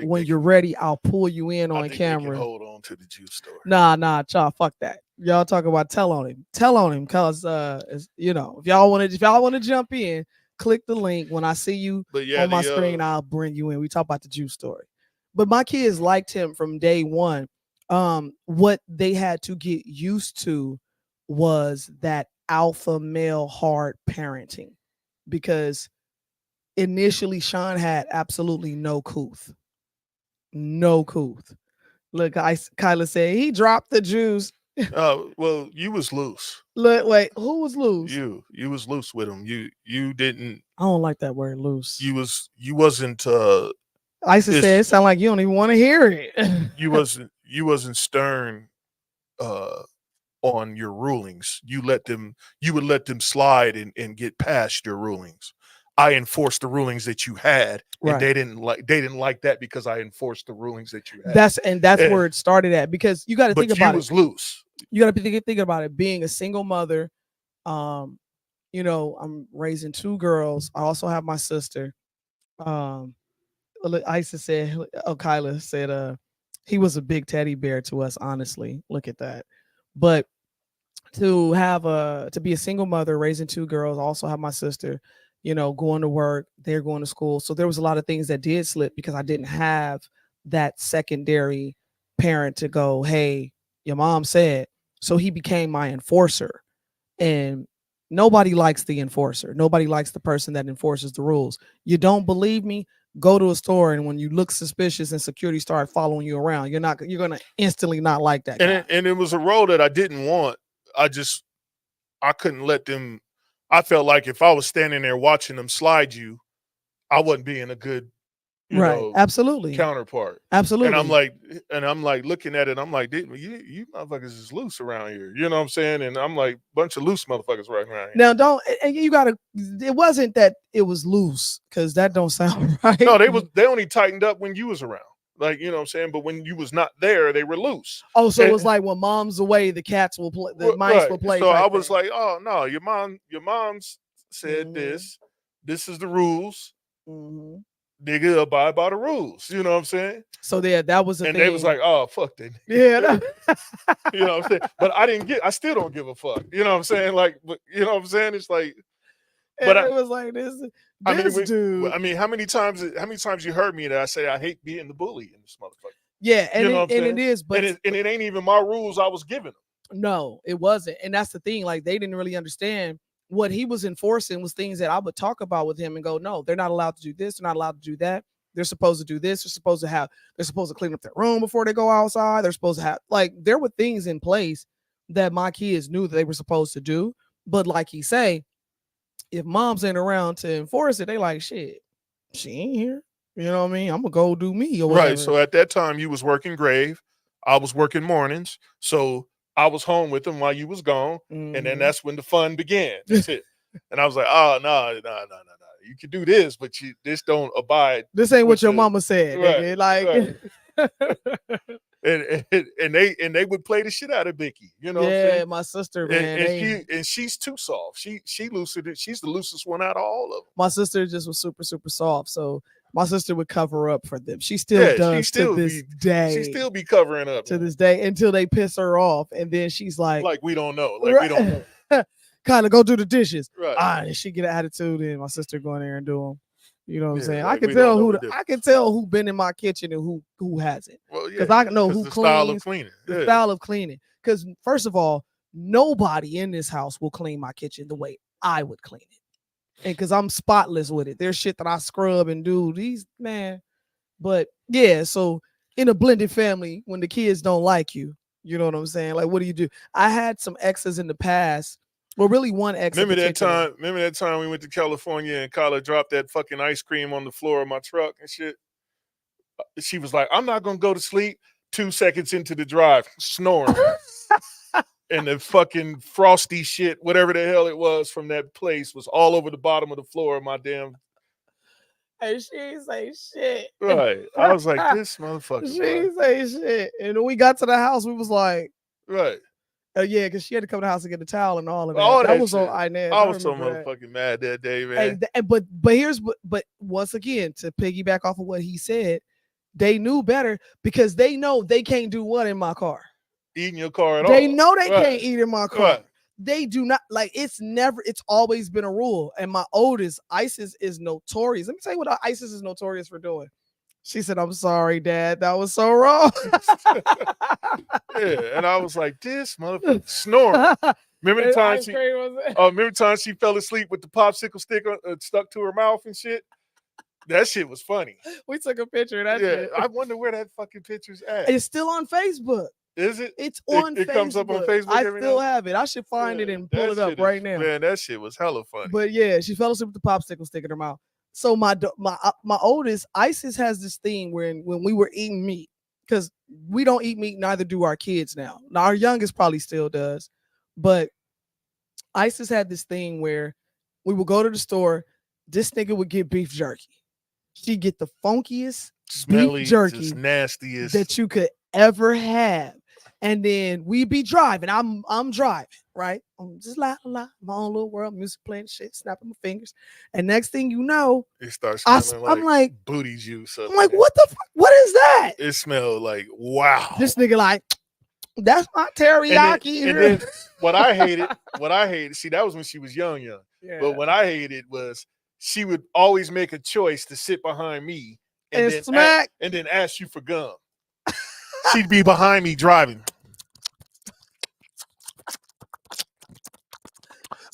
Speaker 1: when you're ready, I'll pull you in on camera.
Speaker 2: Hold on to the juice story.
Speaker 1: Nah, y'all, fuck that. Y'all talk about tell on him, cause if y'all want to jump in, click the link. When I see you on my screen, I'll bring you in. We talk about the juice story. But my kids liked him from day one. What they had to get used to was that alpha male hard parenting, because initially Sean had absolutely no couth. Look, Kyla said he dropped the juice.
Speaker 2: Well, you was loose.
Speaker 1: Look, wait, who was loose?
Speaker 2: You was loose with him. You didn't.
Speaker 1: I don't like that word, loose.
Speaker 2: You wasn't.
Speaker 1: Isa said it sound like you don't even want to hear it.
Speaker 2: you wasn't stern on your rulings. You would let them slide and get past your rulings. I enforced the rulings that you had, and they didn't like that because I enforced the rulings that you had.
Speaker 1: That's where it started at, because you got to think about it.
Speaker 2: But you was loose.
Speaker 1: You got to think about it. Being a single mother, I'm raising 2 girls. I also have my sister. Isa said, Kyla said, he was a big teddy bear to us. Honestly, look at that. But to be a single mother, raising 2 girls, I also have my sister, going to work, they're going to school. So there was a lot of things that did slip because I didn't have that secondary parent to go, hey, your mom said. So he became my enforcer. And nobody likes the enforcer. Nobody likes the person that enforces the rules. You don't believe me? Go to a store, and when you look suspicious and security start following you around, you're going to instantly not like that guy.
Speaker 2: And it was a role that I didn't want. I couldn't let them. I felt like if I was standing there watching them slide you, I wasn't being a good,
Speaker 1: absolutely
Speaker 2: counterpart.
Speaker 1: Absolutely.
Speaker 2: And I'm like looking at it. I'm like, you motherfuckers is loose around here. You know what I'm saying? And I'm like, bunch of loose motherfuckers right around here.
Speaker 1: Now, it wasn't that it was loose, because that don't sound right.
Speaker 2: No, they only tightened up when you was around. Like, you know what I'm saying? But when you was not there, they were loose.
Speaker 1: Oh, so it was like when mom's away, the cats will play, the mice will play.
Speaker 2: So I was like, oh no, your mom's said this. This is the rules.
Speaker 1: Mm-hmm.
Speaker 2: Nigga, abide by the rules. You know what I'm saying?
Speaker 1: So that was the thing.
Speaker 2: And they was like, oh, fuck that.
Speaker 1: Yeah.
Speaker 2: You know what I'm saying? But I still don't give a fuck. You know what I'm saying? Like, but you know what I'm saying? It's like,
Speaker 1: but it was like this dude.
Speaker 2: I mean, how many times you heard me that I say I hate being the bully in this motherfucker?
Speaker 1: Yeah, and it is, but
Speaker 2: it ain't even my rules I was giving them.
Speaker 1: No, it wasn't. And that's the thing. Like, they didn't really understand what he was enforcing was things that I would talk about with him and go, no, they're not allowed to do this. They're not allowed to do that. They're supposed to do this. They're supposed to clean up their room before they go outside. They're supposed to have, there were things in place that my kids knew that they were supposed to do. But like he say, if mom's ain't around to enforce it, they like, shit, she ain't here. You know what I mean? I'm gonna go do me or whatever.
Speaker 2: Right. So at that time you was working grave. I was working mornings. So I was home with them while you was gone. Mm-hmm. And then that's when the fun began. That's it. And I was like, oh, no. You can do this, but this don't abide.
Speaker 1: This ain't what your mama said.
Speaker 2: Right,
Speaker 1: nigga. Like,
Speaker 2: right. and they would play the shit out of Vicky. You know what I'm saying?
Speaker 1: My sister, man.
Speaker 2: And she's too soft. She loosened it. She's the loosest one out of all of them.
Speaker 1: My sister just was super, super soft. So my sister would cover up for them. She still does to this day.
Speaker 2: She still be covering up
Speaker 1: to this day until they piss her off, and then she's like
Speaker 2: we don't know. We don't know.
Speaker 1: Kind of go do the dishes.
Speaker 2: Right.
Speaker 1: And she get an attitude, and my sister go in there and do them. You know what I'm saying? I can tell who been in my kitchen and who hasn't.
Speaker 2: Well,
Speaker 1: because I know who cleans.
Speaker 2: Style of cleaning.
Speaker 1: The style of cleaning. Because first of all, nobody in this house will clean my kitchen the way I would clean it. And because I'm spotless with it. There's shit that I scrub and do. But yeah, so in a blended family, when the kids don't like you, you know what I'm saying? Like, what do you do? I had some exes in the past. Well, really one ex.
Speaker 2: Remember that time we went to California and Kyla dropped that fucking ice cream on the floor of my truck and shit? She was like, I'm not going to go to sleep 2 seconds into the drive, snoring. And the fucking frosty shit, whatever the hell it was from that place, was all over the bottom of the floor of my damn.
Speaker 1: And she ain't say shit.
Speaker 2: Right. I was like, this motherfucker.
Speaker 1: She ain't say shit. And when we got to the house, we was like,
Speaker 2: right.
Speaker 1: Yeah, because she had to come to the house and get the towel and all of that.
Speaker 2: All that
Speaker 1: was
Speaker 2: shit.
Speaker 1: on Inez.
Speaker 2: I was so motherfucking mad that day, man.
Speaker 1: Hey, but once again, to piggyback off of what he said, they knew better because they know they can't do what in my car.
Speaker 2: Eating your car at all.
Speaker 1: They know they can't eat in my car.
Speaker 2: Right.
Speaker 1: They do not, like, it's always been a rule. And my oldest, Isis, is notorious. Let me tell you what Isis is notorious for doing. She said, I'm sorry, Dad. That was so wrong.
Speaker 2: Yeah. And I was like, this motherfucker snoring. Remember the time she fell asleep with the popsicle stick stuck to her mouth and shit? That shit was funny.
Speaker 1: We took a picture of that shit.
Speaker 2: I wonder where that fucking picture's at.
Speaker 1: It's still on Facebook.
Speaker 2: Is it?
Speaker 1: It's on Facebook.
Speaker 2: It comes up on Facebook.
Speaker 1: I still have it. I should find it and pull it up right now.
Speaker 2: Man, that shit was hella funny.
Speaker 1: But yeah, she fell asleep with the popsicle stick in her mouth. So my oldest, Isis, has this thing when we were eating meat, because we don't eat meat, neither do our kids now. Now our youngest probably still does, but Isis had this thing where we would go to the store. This nigga would get beef jerky. She'd get the funkiest
Speaker 2: smelly,
Speaker 1: beef jerky,
Speaker 2: nastiest
Speaker 1: that you could ever have. And then we'd be driving. I'm driving, right? I'm just my own little world, music playing, shit, snapping my fingers. And next thing you know,
Speaker 2: it starts smelling
Speaker 1: I'm like
Speaker 2: booty juice.
Speaker 1: I'm like, what the fuck? What is that?
Speaker 2: It smelled like, wow.
Speaker 1: This nigga like, that's my teriyaki.
Speaker 2: And then what I hated, see, that was when she was young.
Speaker 1: Yeah.
Speaker 2: But what I hated was she would always make a choice to sit behind me
Speaker 1: and then smack
Speaker 2: and then ask you for gum. She'd be behind me driving.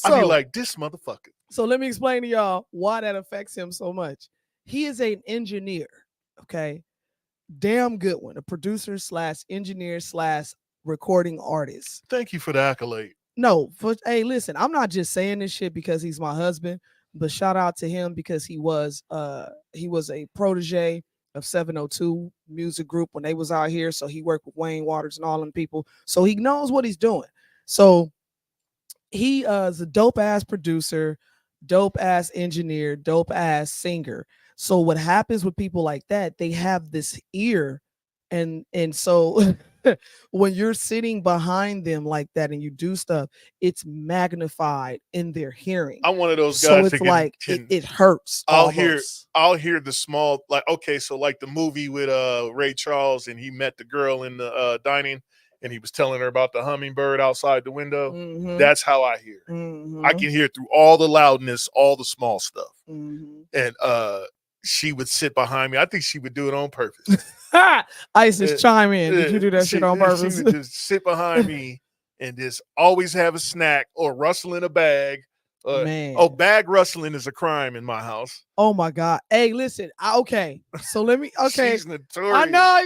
Speaker 2: I'd be like, this motherfucker.
Speaker 1: So let me explain to y'all why that affects him so much. He is an engineer, okay? Damn good one. A producer / engineer / recording artist.
Speaker 2: Thank you for the accolade.
Speaker 1: No, hey, listen, I'm not just saying this shit because he's my husband, but shout out to him because he was a protege of 702 music group when they was out here. So he worked with Wayne Waters and all them people. So he knows what he's doing. So he is a dope ass producer, dope ass engineer, dope ass singer. So what happens with people like that, they have this ear, and so when you're sitting behind them like that and you do stuff, it's magnified in their hearing.
Speaker 2: I'm one of those
Speaker 1: so
Speaker 2: guys.
Speaker 1: It's like it hurts. I'll
Speaker 2: hear the small, like, okay, so like the movie with Ray Charles, and he met the girl in the dining, and he was telling her about the hummingbird outside the window.
Speaker 1: Mm-hmm.
Speaker 2: That's how I hear.
Speaker 1: Mm-hmm.
Speaker 2: I can hear through all the loudness, all the small stuff.
Speaker 1: Mm-hmm.
Speaker 2: And she would sit behind me. I think she would do it on purpose.
Speaker 1: Isis, chime in. Did you do that shit on purpose?
Speaker 2: She would just sit behind me and just always have a snack or rustle in a bag.
Speaker 1: Man.
Speaker 2: Oh, bag rustling is a crime in my house.
Speaker 1: Oh my God. Hey, listen. Okay. So let me. Okay.
Speaker 2: She's notorious.
Speaker 1: I know.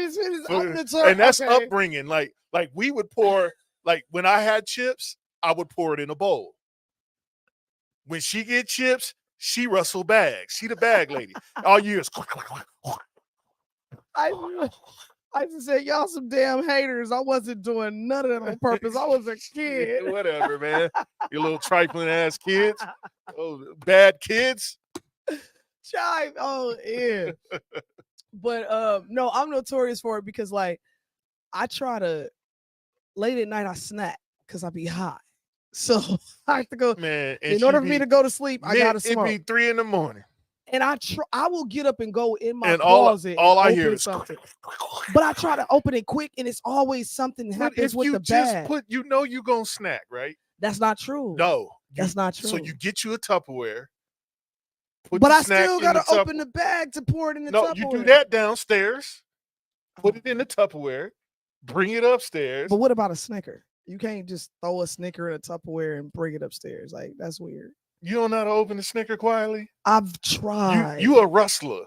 Speaker 1: I'm notorious.
Speaker 2: And that's upbringing. Like we would pour, like when I had chips, I would pour it in a bowl. When she get chips, she rustle bags. She the bag lady. All years.
Speaker 1: I just said, y'all some damn haters. I wasn't doing none of that on purpose. I was a kid.
Speaker 2: Whatever, man. You little trifling ass kids. Oh, bad kids.
Speaker 1: Chive. Oh, yeah. But no, I'm notorious for it because, like, I try to, late at night, I snack because I be high. So I have to go.
Speaker 2: Man,
Speaker 1: in order for me to go to sleep, I gotta smoke.
Speaker 2: It be 3 a.m.
Speaker 1: And I will get up and go in my closet.
Speaker 2: All I hear is
Speaker 1: something. But I try to open it quick, and it's always something happens with the bag.
Speaker 2: You're gonna snack, right?
Speaker 1: That's not true.
Speaker 2: No,
Speaker 1: that's not true.
Speaker 2: So you get you a Tupperware.
Speaker 1: But I still gotta open the bag to pour it in the Tupperware.
Speaker 2: No, you do that downstairs. Put it in the Tupperware. Bring it upstairs.
Speaker 1: But what about a Snicker? You can't just throw a Snicker in a Tupperware and bring it upstairs. Like, that's weird.
Speaker 2: You don't know how to open a Snicker quietly?
Speaker 1: I've tried.
Speaker 2: You a rustler.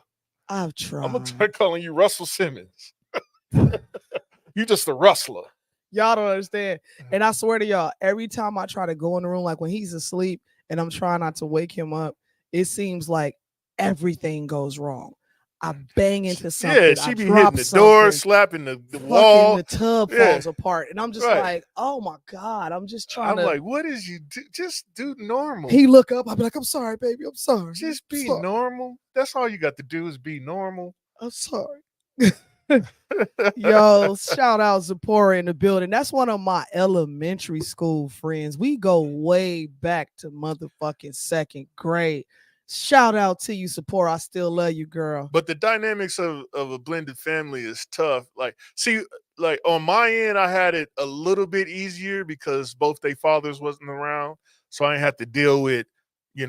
Speaker 1: I've tried.
Speaker 2: I'm going to start calling you Russell Simmons. You just a rustler.
Speaker 1: Y'all don't understand. And I swear to y'all, every time I try to go in the room, like when he's asleep and I'm trying not to wake him up, it seems like everything goes wrong. I bang into something.
Speaker 2: She
Speaker 1: I
Speaker 2: be hitting
Speaker 1: drop
Speaker 2: the
Speaker 1: something.
Speaker 2: door, slapping the
Speaker 1: fucking
Speaker 2: wall.
Speaker 1: the tub falls apart, and I'm just
Speaker 2: Right.
Speaker 1: like, oh my God, I'm just trying
Speaker 2: I'm like, what is you do? Just do normal.
Speaker 1: He look up, I'll be like, I'm sorry, baby, I'm sorry.
Speaker 2: Just
Speaker 1: I'm
Speaker 2: be
Speaker 1: sorry.
Speaker 2: normal. That's all you got to do is be normal.
Speaker 1: I'm sorry. Yo, shout out Zipporah in the building. That's one of my elementary school friends. We go way back to motherfucking second grade. Shout out to you, Zipporah. I still love you, girl.
Speaker 2: But the dynamics of a blended family is tough. Like, see, like on my end, I had it a little bit easier because both their fathers wasn't around. So I didn't have to deal with,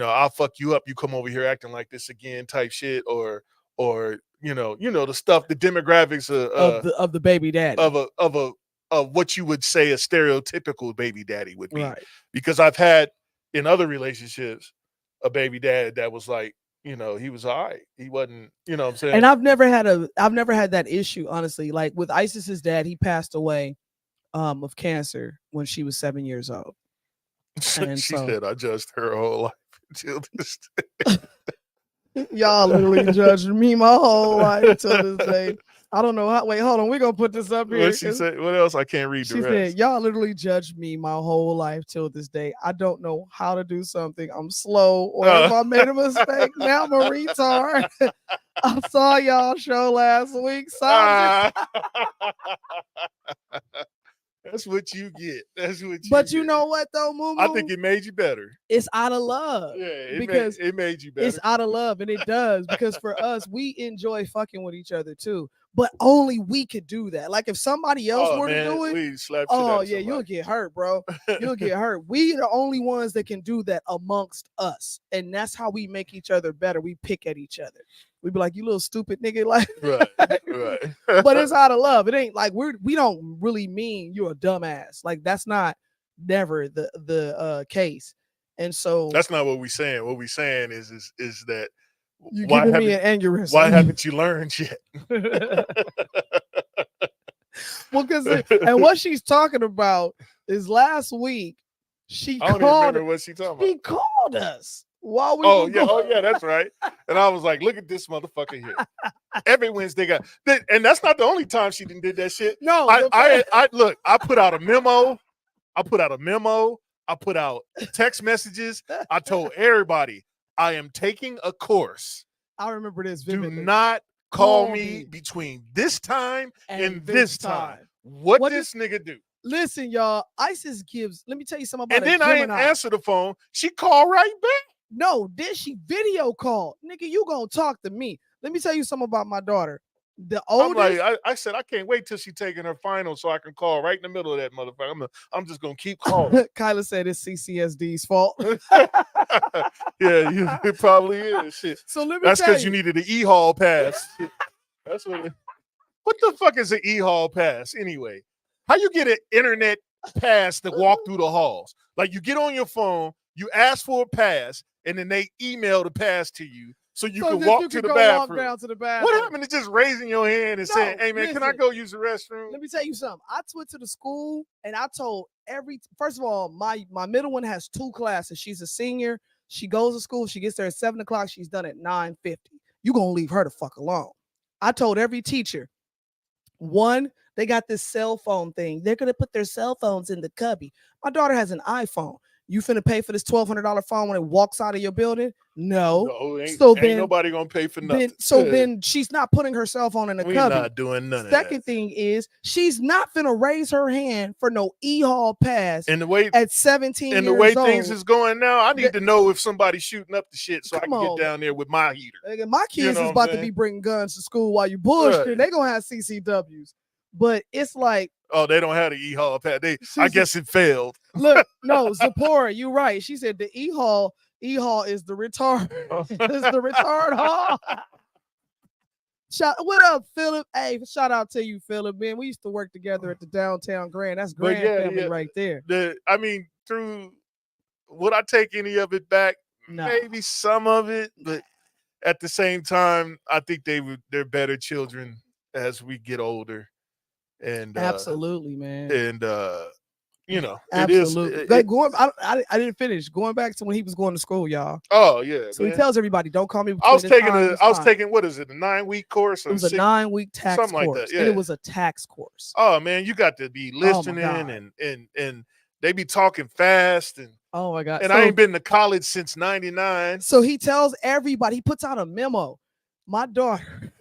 Speaker 2: I'll fuck you up. You come over here acting like this again type shit or the stuff, the demographics
Speaker 1: of the baby daddy.
Speaker 2: Of what you would say a stereotypical baby daddy would be.
Speaker 1: Right.
Speaker 2: Because I've had in other relationships a baby dad that was like, he was all right. He wasn't, what I'm saying?
Speaker 1: And I've never had that issue, honestly. Like with Isis's dad, he passed away of cancer when she was 7 years old.
Speaker 2: And she said, I judged her whole life until this
Speaker 1: day. Y'all literally judged me my whole life until this day. I don't know how. Wait, hold on. We're going to put this up here.
Speaker 2: What she said? What else? I can't read the rest. She said,
Speaker 1: y'all literally judged me my whole life till this day. I don't know how to do something. I'm slow. Or if I made a mistake, now I'm a retard. I saw y'all show last week.
Speaker 2: That's what you get. That's what you
Speaker 1: But
Speaker 2: get.
Speaker 1: You know what though, Moo?
Speaker 2: I think it made you better.
Speaker 1: It's out of love.
Speaker 2: Yeah, it made you better.
Speaker 1: It's out of love, and it does, because for us, we enjoy fucking with each other too. But only we could do that. Like if somebody else were to do it, you'll get hurt, bro. You'll get hurt. We are the only ones that can do that amongst us. And that's how we make each other better. We pick at each other. We be like, you little stupid nigga, like
Speaker 2: right.
Speaker 1: But it's out of love. It ain't like we don't really mean you're a dumbass. Like that's not never the case. And so
Speaker 2: that's not what we're saying. What we're saying is that
Speaker 1: you giving me an aneurysm.
Speaker 2: Why haven't you learned yet?
Speaker 1: Well, and what she's talking about is last week she
Speaker 2: I don't
Speaker 1: called.
Speaker 2: Remember what she talking about.
Speaker 1: She called us while we.
Speaker 2: Oh yeah, that's right. And I was like, look at this motherfucker here. Every Wednesday, and that's not the only time she did that shit.
Speaker 1: No,
Speaker 2: I look. I put out a memo. I put out text messages. I told everybody I am taking a course.
Speaker 1: I remember this vividly.
Speaker 2: Do not call me between this time and this time. What this nigga do?
Speaker 1: Listen, y'all. Isis gives. Let me tell you something about.
Speaker 2: And then I didn't answer the phone. She called right back.
Speaker 1: No, then she video called. Nigga, you gonna talk to me? Let me tell you something about my daughter. The oldest,
Speaker 2: I said I can't wait till she taking her final so I can call right in the middle of that motherfucker. I'm just gonna keep calling.
Speaker 1: Kyla said it's CCSD's fault.
Speaker 2: Yeah, it probably is. Shit.
Speaker 1: So let me.
Speaker 2: That's because you needed an E-Hall pass. That's what. What the fuck is an E-Hall pass anyway? How you get an internet pass to walk through the halls? Like you get on your phone, you ask for a pass, and then they email the pass to you. So you can walk to the bathroom.
Speaker 1: Down to the bathroom.
Speaker 2: What happened to just raising your hand and saying, hey, man, can I go use the restroom?
Speaker 1: Let me tell you something. I went to the school and I told first of all, my middle one has 2 classes. She's a senior. She goes to school. She gets there at 7 o'clock. She's done at 9:50. You going to leave her the fuck alone. I told every teacher, one, they got this cell phone thing. They're going to put their cell phones in the cubby. My daughter has an iPhone. You finna pay for this $1,200 phone when it walks out of your building? No.
Speaker 2: Ain't
Speaker 1: then
Speaker 2: nobody gonna pay for nothing.
Speaker 1: Then she's not putting her cell phone in the cubby.
Speaker 2: We're not doing none of that.
Speaker 1: Second thing is she's not finna raise her hand for no E-Hall pass.
Speaker 2: And the way
Speaker 1: at 17
Speaker 2: and
Speaker 1: years
Speaker 2: the way
Speaker 1: old,
Speaker 2: things is going now, I need to know if somebody's shooting up the shit so I can get down there with my heater.
Speaker 1: My kids is about to be bringing guns to school while you bullshit. Right. They gonna have CCWs. But it's like,
Speaker 2: oh, they don't have the E-Hall pad. I guess it failed.
Speaker 1: Look, no, Zipporah, you're right. She said the E-Hall is the retard. It's the retard hall. What up, Philip? Hey, shout out to you, Philip. Man, we used to work together at the downtown Grand. That's Grand family right there.
Speaker 2: Through would I take any of it back? No. Maybe some of it, but at the same time, I think they're better children as we get older. And
Speaker 1: absolutely, man.
Speaker 2: And you know,
Speaker 1: absolutely. Like I didn't finish. Going back to when he was going to school, y'all.
Speaker 2: Oh yeah.
Speaker 1: So man. He tells everybody, "Don't call me."
Speaker 2: I was taking what is it, a 9-week course? Or
Speaker 1: it was a 9-week tax
Speaker 2: something
Speaker 1: course,
Speaker 2: like that. Yeah.
Speaker 1: And it was a tax course.
Speaker 2: Oh man, you got to be listening and they be talking fast and
Speaker 1: oh my god.
Speaker 2: And I ain't been to college since '99.
Speaker 1: So he tells everybody. He puts out a memo. My daughter,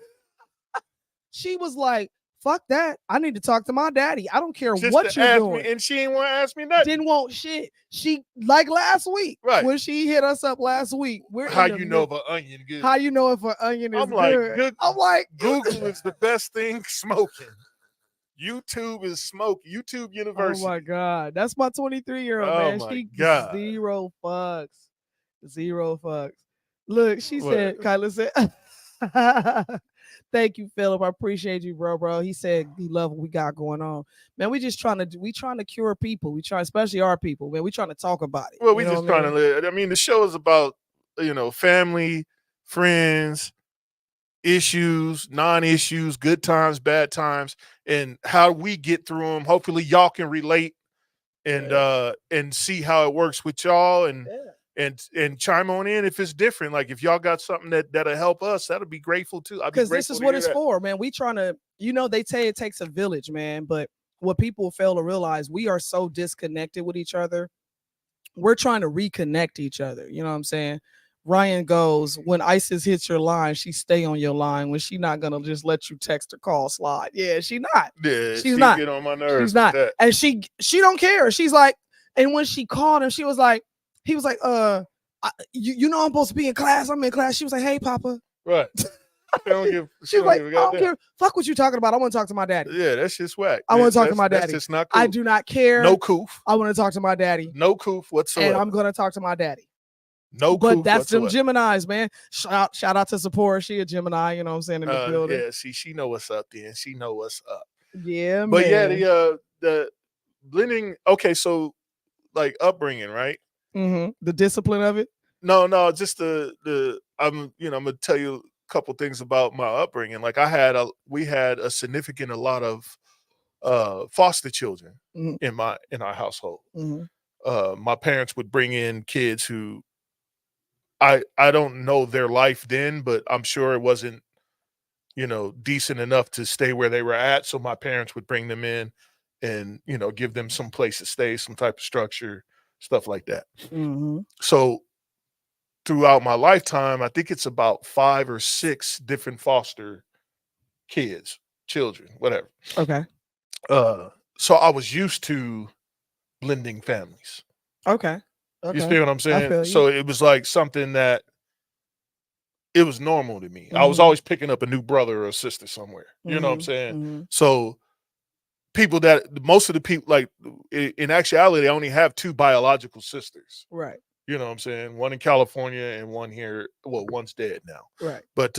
Speaker 1: she was like, fuck that. I need to talk to my daddy. I don't care
Speaker 2: Just
Speaker 1: what you're doing.
Speaker 2: And she ain't want to ask me nothing.
Speaker 1: Didn't want shit. She, like last week,
Speaker 2: right?
Speaker 1: When she hit us up last week,
Speaker 2: how you know if an onion good?
Speaker 1: How you know if an onion is good?
Speaker 2: I'm like, Google is the best thing smoking. YouTube is smoke. YouTube University.
Speaker 1: Oh my god, that's my 23-year-old man. She
Speaker 2: god.
Speaker 1: Zero fucks. Look, she said, Kyla said, thank you, Philip. I appreciate you, bro. He said he loved what we got going on. Man, we trying to cure people. We try, especially our people, man. We trying to talk about it.
Speaker 2: Well, we just trying to live. I mean, the show is about, family, friends, issues, non-issues, good times, bad times, and how we get through them. Hopefully y'all can relate and see how it works with y'all and chime on in if it's different. Like if y'all got something that'll help us, that'll be grateful too.
Speaker 1: Because this is what it's for, man. We trying to, they say it takes a village, man. But what people fail to realize, we are so disconnected with each other. We're trying to reconnect each other. You know what I'm saying? Ryan goes, when ISIS hits your line, she stay on your line. When she not gonna just let you text or call slide. Yeah, she not.
Speaker 2: Yeah, she's not. Get on my nerves.
Speaker 1: She's not. And she don't care. She's like, and when she called him, he was like, you know I'm supposed to be in class. I'm in class. She was like, hey, Papa.
Speaker 2: Right.
Speaker 1: She was like, I don't care. Fuck what you talking about. I want to talk to my daddy.
Speaker 2: Yeah, that's just whack.
Speaker 1: I want to talk to my daddy.
Speaker 2: That's just not cool.
Speaker 1: I do not care.
Speaker 2: No coof.
Speaker 1: I want to talk to my daddy.
Speaker 2: No coof whatsoever.
Speaker 1: And I'm gonna talk to my daddy.
Speaker 2: No,
Speaker 1: but that's whatsoever. Them Geminis, man. Shout out to Sephora. She a Gemini, you know what I'm saying, in the building.
Speaker 2: Yeah, see, she know what's up then. She know what's up.
Speaker 1: Yeah,
Speaker 2: but
Speaker 1: man.
Speaker 2: Yeah, the blending. Okay, so like upbringing, right?
Speaker 1: Mm-hmm. The discipline of it.
Speaker 2: No, just the I'm gonna tell you a couple things about my upbringing. Like we had a significant a lot of foster children in our household. Mm-hmm. My parents would bring in kids who I don't know their life then, but I'm sure it wasn't, decent enough to stay where they were at. So my parents would bring them in and, give them some place to stay, some type of structure, stuff like that.
Speaker 1: Mm-hmm.
Speaker 2: So throughout my lifetime, I think it's about 5 or 6 different foster children, whatever.
Speaker 1: Okay.
Speaker 2: So I was used to blending families.
Speaker 1: Okay.
Speaker 2: You see what I'm saying? So it was like something that it was normal to me. Mm-hmm. I was always picking up a new brother or a sister somewhere. You know what I'm saying? Mm-hmm. So most of the people, like in actuality, I only have 2 biological sisters.
Speaker 1: Right.
Speaker 2: You know what I'm saying? One in California and one here. Well, one's dead now.
Speaker 1: Right.
Speaker 2: But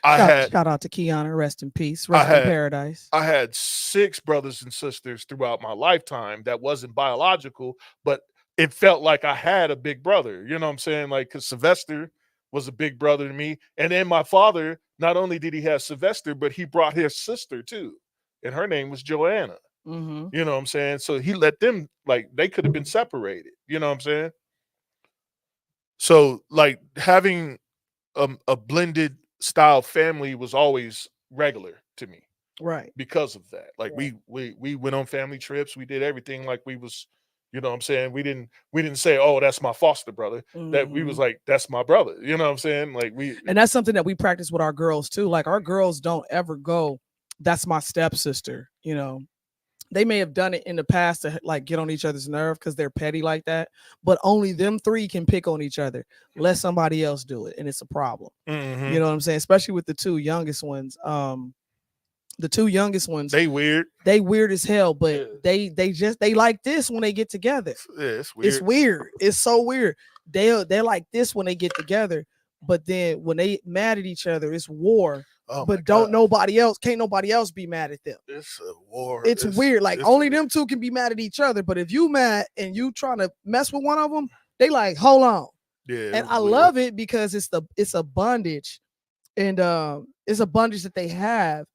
Speaker 1: shout out to Kiana, rest in peace, rest in paradise.
Speaker 2: I had 6 brothers and sisters throughout my lifetime that wasn't biological, but it felt like I had a big brother. You know what I'm saying? Like, because Sylvester was a big brother to me. And then my father, not only did he have Sylvester, but he brought his sister too. And her name was Joanna.
Speaker 1: Mm-hmm.
Speaker 2: You know what I'm saying? So he let them, like, they could have been separated. You know what I'm saying? So, like, having a blended style family was always regular to me,
Speaker 1: right?
Speaker 2: Because of that. Like, right. we went on family trips. We did everything like we was, you know what I'm saying? We didn't say, oh, that's my foster brother. Mm-hmm. That we was like, that's my brother. You know what I'm saying? Like,
Speaker 1: and that's something that we practice with our girls too. Like, our girls don't ever go, that's my stepsister. They may have done it in the past to like get on each other's nerve because they're petty like that, but only them 3 can pick on each other. Let somebody else do it, and it's a problem.
Speaker 2: Mm-hmm.
Speaker 1: You know what I'm saying? Especially with the 2 youngest ones. The 2 youngest ones,
Speaker 2: they weird
Speaker 1: as hell, but they like this when they get together.
Speaker 2: Yeah,
Speaker 1: it's weird. It's so weird. They're like this when they get together, but then when they mad at each other, it's war.
Speaker 2: Oh,
Speaker 1: but can't nobody else be mad at them.
Speaker 2: It's a war.
Speaker 1: It's weird. Like, only them 2 can be mad at each other. But if you mad and you trying to mess with one of them, they like, hold on.
Speaker 2: Yeah.
Speaker 1: And I love it because it's a bondage, and it's a bondage that they have,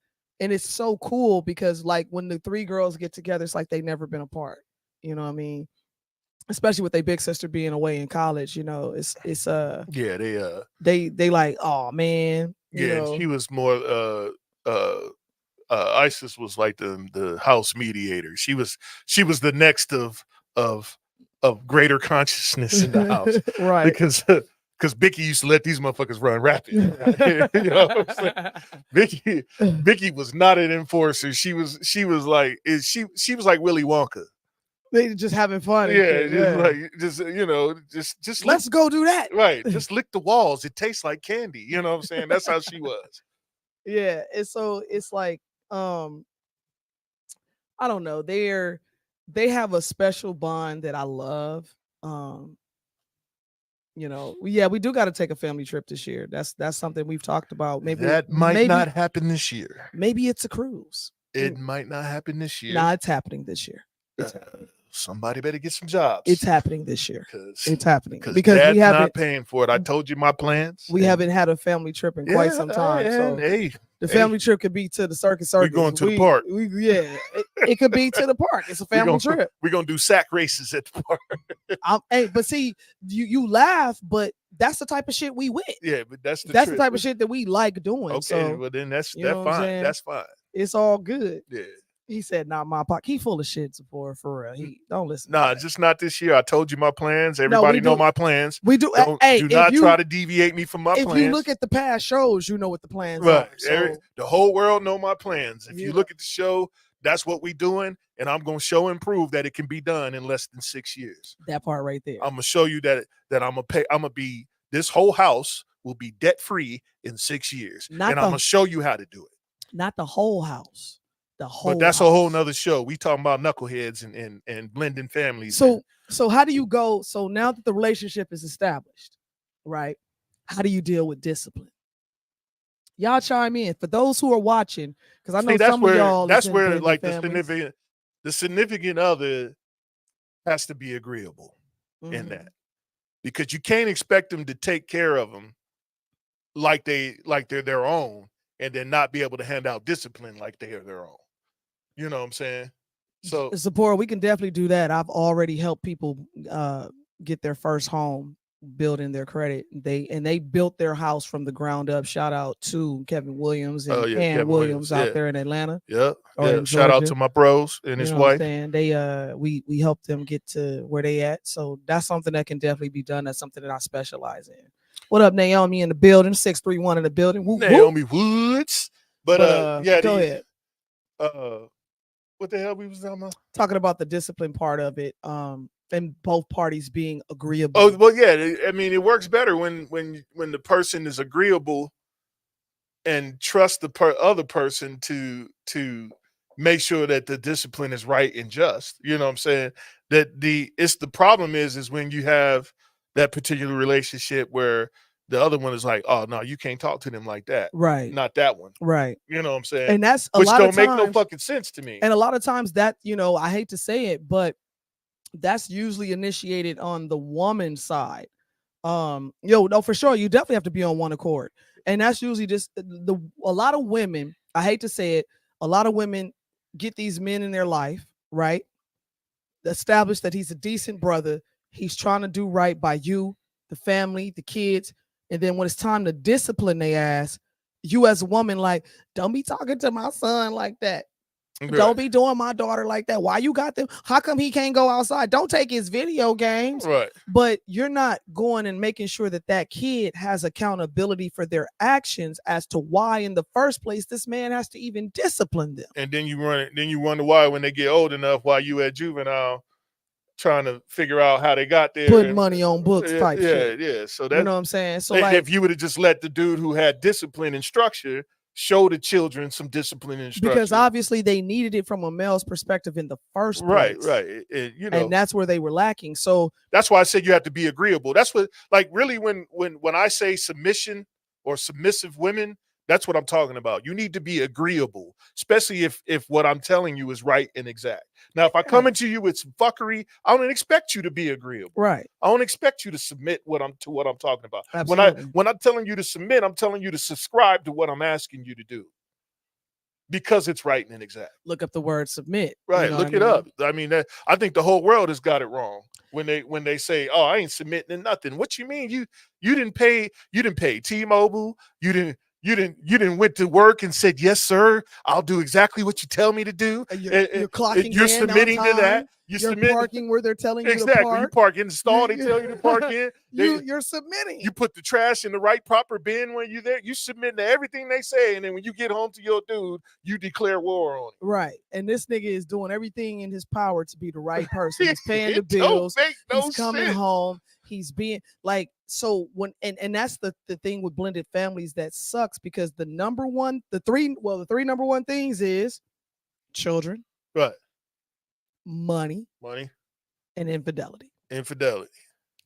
Speaker 1: And it's so cool because like when the three girls get together, it's like they've never been apart. You know what I mean? Especially with their big sister being away in college, you know, it's
Speaker 2: yeah,
Speaker 1: they like, oh man, you
Speaker 2: yeah, and
Speaker 1: know.
Speaker 2: she was more Isis was like the house mediator. She was the next of greater consciousness in the house.
Speaker 1: Right.
Speaker 2: Because Vicky used to let these motherfuckers run rapid. You know what I'm saying? Vicky was not an enforcer. She was like she was like Willy Wonka.
Speaker 1: They just having fun.
Speaker 2: Yeah, just
Speaker 1: let's go do that.
Speaker 2: Right. Just lick the walls. It tastes like candy. You know what I'm saying? That's how she was.
Speaker 1: Yeah. And so it's like, I don't know. They have a special bond that I love. You know, yeah, we do got to take a family trip this year. That's something we've talked about. Maybe
Speaker 2: that might not happen this year.
Speaker 1: Maybe it's a cruise.
Speaker 2: It might not happen this year.
Speaker 1: Nah, it's happening this year. It's
Speaker 2: happening. Somebody better get some jobs.
Speaker 1: It's happening this year. It's happening
Speaker 2: because we haven't not paying for it. I told you my plans.
Speaker 1: We haven't had a family trip in quite some time. So the family trip could be to the circus.
Speaker 2: We're going to the park.
Speaker 1: It could be to the park. It's a family trip.
Speaker 2: We're gonna do sack races at the park.
Speaker 1: But see, you laugh, but that's the type of shit we with.
Speaker 2: Yeah, but that's the
Speaker 1: type of shit that we like doing.
Speaker 2: Okay,
Speaker 1: so,
Speaker 2: well then that's fine. That's fine.
Speaker 1: It's all good.
Speaker 2: Yeah.
Speaker 1: He said, "Nah, my pocket. He full of shit for real. He don't listen.
Speaker 2: Nah, just not this year. I told you my plans. Everybody know my plans.
Speaker 1: We do.
Speaker 2: Do not try to deviate me from my plans.
Speaker 1: If you look at the past shows, you know what the plans
Speaker 2: are.
Speaker 1: So,
Speaker 2: the whole world know my plans. If you look at the show, that's what we doing, and I'm gonna show and prove that it can be done in less than 6 years.
Speaker 1: That part right there.
Speaker 2: I'm gonna show you that I'm gonna pay. I'm gonna be. This whole house will be debt free in 6 years, and I'm gonna show you how to do it.
Speaker 1: Not the whole house.
Speaker 2: But that's a whole nother show. We talking about knuckleheads and blending families.
Speaker 1: So how do you go? So now that the relationship is established, right? How do you deal with discipline? Y'all chime in for those who are watching, because I know some of y'all.
Speaker 2: That's where like the significant other has to be agreeable in that, because you can't expect them to take care of them like they're their own, and then not be able to hand out discipline like they are their own. You know what I'm saying? So
Speaker 1: support, we can definitely do that. I've already helped people get their first home, building their credit. They built their house from the ground up. Shout out to Kevin Williams and Ann Williams out there in Atlanta.
Speaker 2: Yeah. Shout out to my bros and his wife.
Speaker 1: They we helped them get to where they at. So that's something that can definitely be done. That's something that I specialize in. What up, Naomi in the building? 631 in the building. Whoop,
Speaker 2: Naomi Woods. But
Speaker 1: go ahead.
Speaker 2: What the hell we was talking about?
Speaker 1: Talking about the discipline part of it, and both parties being agreeable.
Speaker 2: Oh well, yeah. I mean, it works better when the person is agreeable and trust the other person to make sure that the discipline is right and just. You know what I'm saying? That the problem is when you have that particular relationship where the other one is like, oh no, you can't talk to them like that.
Speaker 1: Right.
Speaker 2: Not that one.
Speaker 1: Right.
Speaker 2: You know what I'm saying?
Speaker 1: And that's
Speaker 2: which don't make no fucking sense to me.
Speaker 1: And a lot of times that, I hate to say it, but that's usually initiated on the woman's side. No, for sure. You definitely have to be on one accord. And that's usually just a lot of women, I hate to say it, a lot of women get these men in their life, right? Establish that he's a decent brother. He's trying to do right by you, the family, the kids. And then when it's time to discipline their ass, you as a woman, like, don't be talking to my son like that. Right. Don't be doing my daughter like that. Why you got them? How come he can't go outside? Don't take his video games.
Speaker 2: Right.
Speaker 1: But you're not going and making sure that kid has accountability for their actions as to why in the first place this man has to even discipline them.
Speaker 2: And then you wonder why when they get old enough, while you at juvenile, trying to figure out how they got there,
Speaker 1: putting money on books type shit.
Speaker 2: Yeah. So that,
Speaker 1: you know what I'm saying? So
Speaker 2: if you would have just let the dude who had discipline and structure show the children some discipline and structure,
Speaker 1: because obviously they needed it from a male's perspective in the first place.
Speaker 2: Right.
Speaker 1: And that's where they were lacking. So
Speaker 2: that's why I said you have to be agreeable. That's what, like, really, when I say submission or submissive women, that's what I'm talking about. You need to be agreeable, especially if what I'm telling you is right and exact. Now, if I come into you with some fuckery, I don't expect you to be agreeable.
Speaker 1: Right.
Speaker 2: I don't expect you to submit what I'm talking about.
Speaker 1: Absolutely.
Speaker 2: When I'm telling you to submit, I'm telling you to subscribe to what I'm asking you to do. because it's right and exact.
Speaker 1: Look up the word submit.
Speaker 2: Right,
Speaker 1: You know
Speaker 2: look
Speaker 1: it
Speaker 2: up. I mean, I think the whole world has got it wrong when they say, "Oh, I ain't submitting to nothing." What you mean? You didn't pay T-Mobile. You didn't went to work and said, "Yes, sir, I'll do exactly what you tell me to do."
Speaker 1: You're clocking
Speaker 2: you're
Speaker 1: in
Speaker 2: submitting
Speaker 1: on time.
Speaker 2: to that.
Speaker 1: You're parking where they're telling you to
Speaker 2: exactly.
Speaker 1: park.
Speaker 2: You park in the stall. They tell you to park in.
Speaker 1: You're submitting.
Speaker 2: You put the trash in the right proper bin when you're there. You submit to everything they say, and then when you get home to your dude, you declare war on it.
Speaker 1: Right. And this nigga is doing everything in his power to be the right person. He's paying the bills. He's coming home. He's being like, so when and that's the thing with blended families that sucks, because the three number one things is children,
Speaker 2: right,
Speaker 1: money, and infidelity.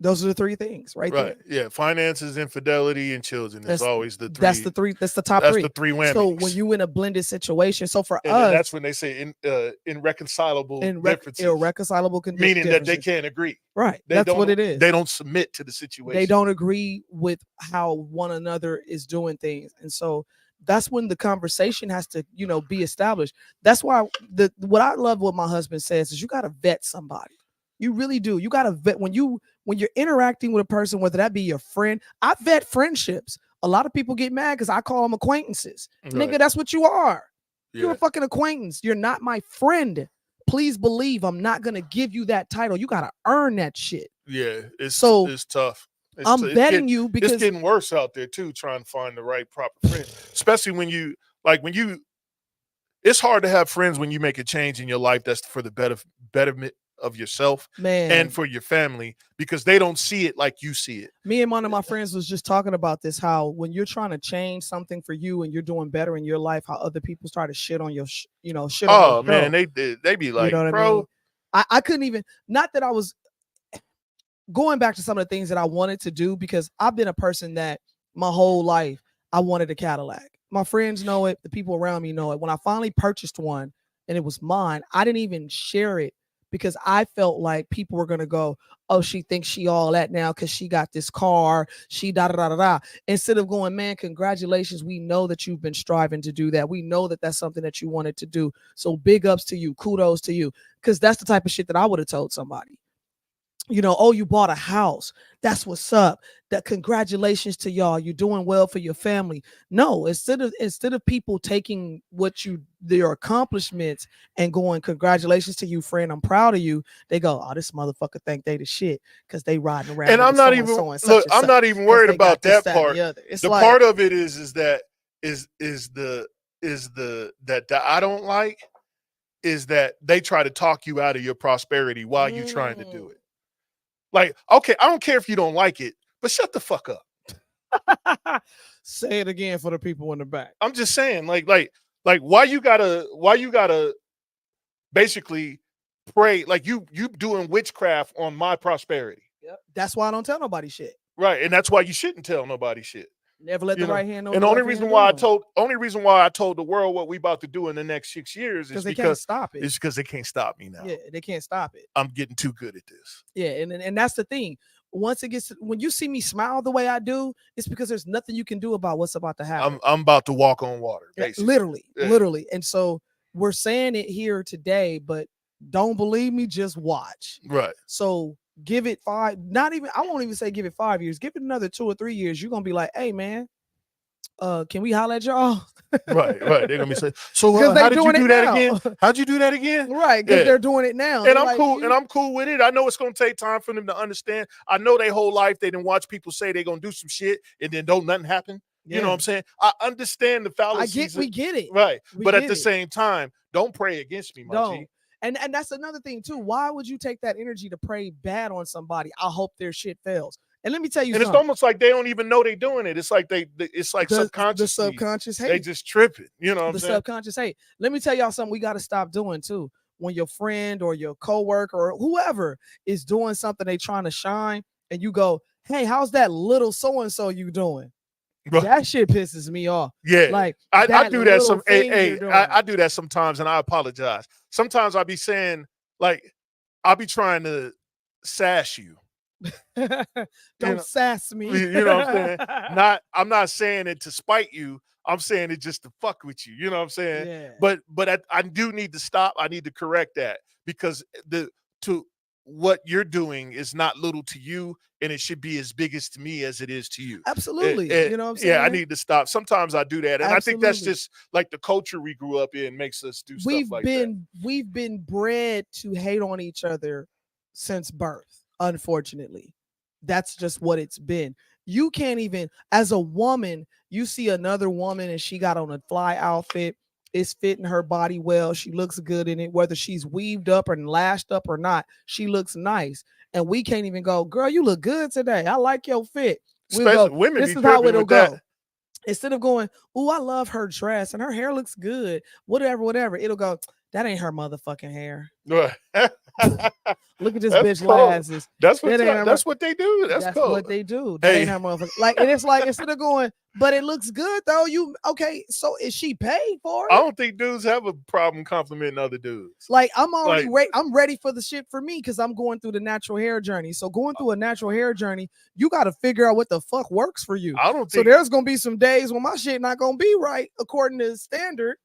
Speaker 1: Those are the three things, right there.
Speaker 2: Yeah, finances, infidelity, and children. That's always the three.
Speaker 1: That's the three. That's the top
Speaker 2: that's
Speaker 1: three.
Speaker 2: That's the three whammies.
Speaker 1: So when you in a blended situation, so for
Speaker 2: and
Speaker 1: us,
Speaker 2: that's when they say irreconcilable differences.
Speaker 1: Irreconcilable
Speaker 2: meaning that they can't agree.
Speaker 1: Right. That's what it is.
Speaker 2: They don't submit to the situation.
Speaker 1: They don't agree with how one another is doing things, and so that's when the conversation has to, be established. That's why what I love what my husband says is you got to vet somebody. You really do. You got to vet when you're interacting with a person, whether that be your friend. I vet friendships. A lot of people get mad because I call them acquaintances. Right. Nigga, that's what you are. Yeah. You're a fucking acquaintance. You're not my friend. Please believe I'm not going to give you that title. You got to earn that shit.
Speaker 2: Yeah, it's tough.
Speaker 1: I'm vetting you because
Speaker 2: it's getting worse out there too, trying to find the right proper friend. Especially when you it's hard to have friends when you make a change in your life that's for the betterment of yourself, man, and for your family, because they don't see it like you see it.
Speaker 1: Me and one of my friends was just talking about this, how when you're trying to change something for you and you're doing better in your life, how other people start to shit on your shit on your
Speaker 2: show. Man, they be like, bro,
Speaker 1: I couldn't even, not that I was going back to some of the things that I wanted to do, because I've been a person that my whole life I wanted a Cadillac. My friends know it, the people around me know it. When I finally purchased one and it was mine, I didn't even share it because I felt like people were going to go, oh, she thinks she all that now because she got this car, she da-da-da-da-da. Instead of going, man, congratulations, we know that you've been striving to do that. We know that that's something that you wanted to do. So big ups to you, kudos to you, because that's the type of shit that I would have told somebody. Oh, you bought a house. That's what's up. That congratulations to y'all. You're doing well for your family. No, instead of people taking their accomplishments and going, congratulations to you, friend, I'm proud of you, they go, oh, this motherfucker think they the shit because they riding around.
Speaker 2: And I'm not even I'm not even worried about that part. The part of it is that I don't like is that they try to talk you out of your prosperity while you're trying to do it. Like, okay, I don't care if you don't like it, but shut the fuck up.
Speaker 1: Say it again for the people in the back.
Speaker 2: I'm just saying, like, why you gotta basically pray, like you doing witchcraft on my prosperity.
Speaker 1: Yep. That's why I don't tell nobody shit.
Speaker 2: Right, and that's why you shouldn't tell nobody shit.
Speaker 1: Never let the right hand know.
Speaker 2: And the only reason why I told the world what we about to do in the next 6 years is because
Speaker 1: can't stop it.
Speaker 2: It's because they can't stop me now.
Speaker 1: Yeah, they can't stop it.
Speaker 2: I'm getting too good at this.
Speaker 1: Yeah, and that's the thing. Once it gets, when you see me smile the way I do, it's because there's nothing you can do about what's about to happen.
Speaker 2: I'm about to walk on water, basically.
Speaker 1: Literally. And so we're saying it here today, but don't believe me, just watch.
Speaker 2: Right.
Speaker 1: So give it I won't even say give it 5 years. Give it another 2 or 3 years. You're gonna be like, hey man, can we holler at y'all?
Speaker 2: Right. They're gonna be saying, so how did you do that again? How'd you do that again?
Speaker 1: Right, because they're doing it now.
Speaker 2: And I'm cool, and I'm cool with it. I know it's gonna take time for them to understand. I know their whole life they didn't watch people say they're gonna do some shit and then nothing happen. Yeah. You know what I'm saying? I understand the fallacies.
Speaker 1: We get it.
Speaker 2: Right. But at the same time, don't pray against me, my G.
Speaker 1: And that's another thing too. Why would you take that energy to pray bad on somebody? I hope their shit fails. And let me tell you something.
Speaker 2: It's almost like they don't even know they're doing it. It's like subconscious.
Speaker 1: The subconscious hate.
Speaker 2: They just tripping. You know what I'm saying?
Speaker 1: The subconscious hate. Let me tell y'all something we got to stop doing too. When your friend or your coworker or whoever is doing something they trying to shine and you go, hey, how's that little so-and-so you doing? Bro. That shit pisses me off.
Speaker 2: Yeah, like I do that I do that sometimes, and I apologize. Sometimes I'll be saying, like, I'll be trying to sass you.
Speaker 1: Don't sass me.
Speaker 2: You know what I'm saying? I'm not saying it to spite you. I'm saying it just to fuck with you. You know what I'm saying?
Speaker 1: Yeah.
Speaker 2: But I do need to stop. I need to correct that because to what you're doing is not little to you, and it should be as big as to me as it is to you.
Speaker 1: Absolutely. You know what I'm saying?
Speaker 2: Yeah, I need to stop. Sometimes I do that, and I think that's
Speaker 1: Absolutely.
Speaker 2: just like the culture we grew up in makes us do stuff like that.
Speaker 1: We've been bred to hate on each other since birth, unfortunately. That's just what it's been. You can't even, as a woman, you see another woman and she got on a fly outfit. It's fitting her body well. She looks good in it, whether she's weaved up and lashed up or not. She looks nice. And we can't even go, girl, you look good today. I like your fit. We'll
Speaker 2: Especially
Speaker 1: go,
Speaker 2: women
Speaker 1: this
Speaker 2: be
Speaker 1: is how
Speaker 2: tripping
Speaker 1: it'll
Speaker 2: with that.
Speaker 1: go. Instead of going, oh, I love her dress and her hair looks good, whatever, it'll go, that ain't her motherfucking hair. Look at this bitch glasses.
Speaker 2: That's what they do. That's cool.
Speaker 1: What they do. That ain't her motherfucker. Like, and it's like, instead of going, but it looks good though. Okay, so is she paid for it?
Speaker 2: I don't think dudes have a problem complimenting other dudes.
Speaker 1: Like, I'm already I'm ready for the shit for me because I'm going through the natural hair journey. So going through a natural hair journey, you got to figure out what the fuck works for you. So there's gonna be some days when my shit not gonna be right according to standard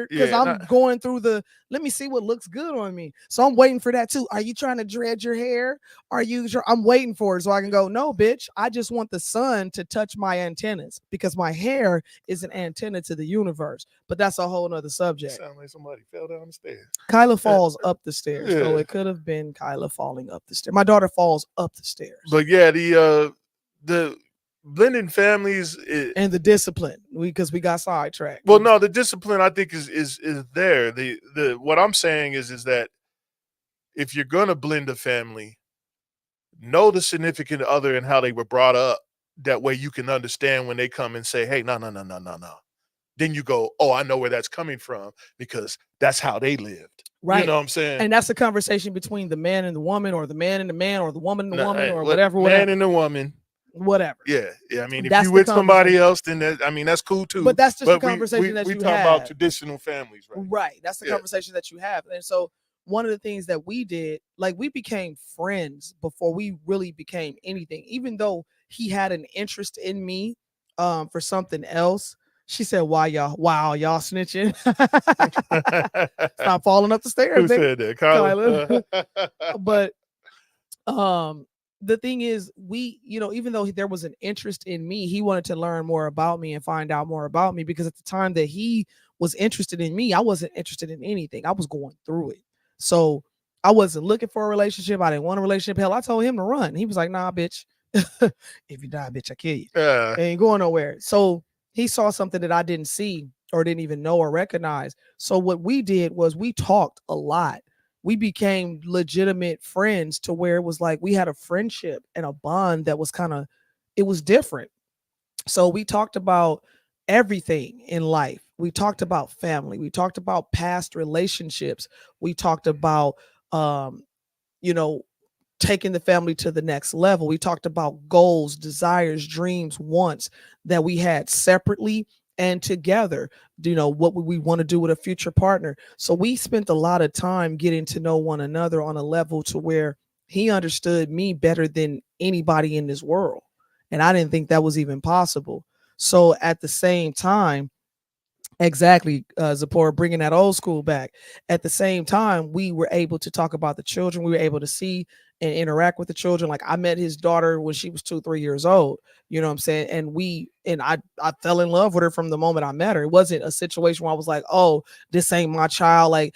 Speaker 1: because I'm going through let me see what looks good on me. So I'm waiting for that too. Are you trying to dread your hair? I'm waiting for it so I can go, no, bitch, I just want the sun to touch my antennas because my hair is an antenna to the universe. But that's a whole nother subject.
Speaker 2: Sound like somebody fell down the stairs.
Speaker 1: Kyla falls up the stairs. Yeah. So it could have been Kyla falling up the stairs. My daughter falls up the stairs.
Speaker 2: But yeah, the blending families
Speaker 1: and the discipline because we got sidetracked.
Speaker 2: Well, no, the discipline I think is there. The what I'm saying is that if you're gonna blend a family, know the significant other and how they were brought up. That way you can understand when they come and say, "Hey, no." Then you go, "Oh, I know where that's coming from because that's how they lived."
Speaker 1: Right.
Speaker 2: You know what I'm saying?
Speaker 1: And that's a conversation between the man and the woman, or the man and the man, or the woman and the woman, or whatever.
Speaker 2: Man and the woman.
Speaker 1: Whatever.
Speaker 2: Yeah. I mean, if you with somebody else, then that's cool too.
Speaker 1: But that's just a conversation that you have.
Speaker 2: We talk about traditional families, right?
Speaker 1: Right. That's the conversation that you have. And so one of the things that we did, like, we became friends before we really became anything. Even though he had an interest in me for something else. She said, wow, y'all snitching. Stop falling up the stairs.
Speaker 2: Who said that? Kyla.
Speaker 1: But the thing is, we, even though there was an interest in me, he wanted to learn more about me and find out more about me, because at the time that he was interested in me, I wasn't interested in anything. I was going through it. So I wasn't looking for a relationship. I didn't want a relationship. Hell, I told him to run. He was like, nah, bitch. If you die, bitch, I kill you. I ain't going nowhere. So he saw something that I didn't see or didn't even know or recognize. So what we did was we talked a lot. We became legitimate friends to where it was like we had a friendship and a bond that was it was different. So we talked about everything in life. We talked about family. We talked about past relationships. We talked about, taking the family to the next level. We talked about goals, desires, dreams, wants that we had separately and together. What would we want to do with a future partner? So we spent a lot of time getting to know one another on a level to where he understood me better than anybody in this world. And I didn't think that was even possible. So at the same time, exactly, Zipporah, bringing that old school back. At the same time, we were able to talk about the children. We were able to see and interact with the children. Like, I met his daughter when she was 2-3 years old. You know what I'm saying? And I fell in love with her from the moment I met her. It wasn't a situation where I was like, oh, this ain't my child. Like,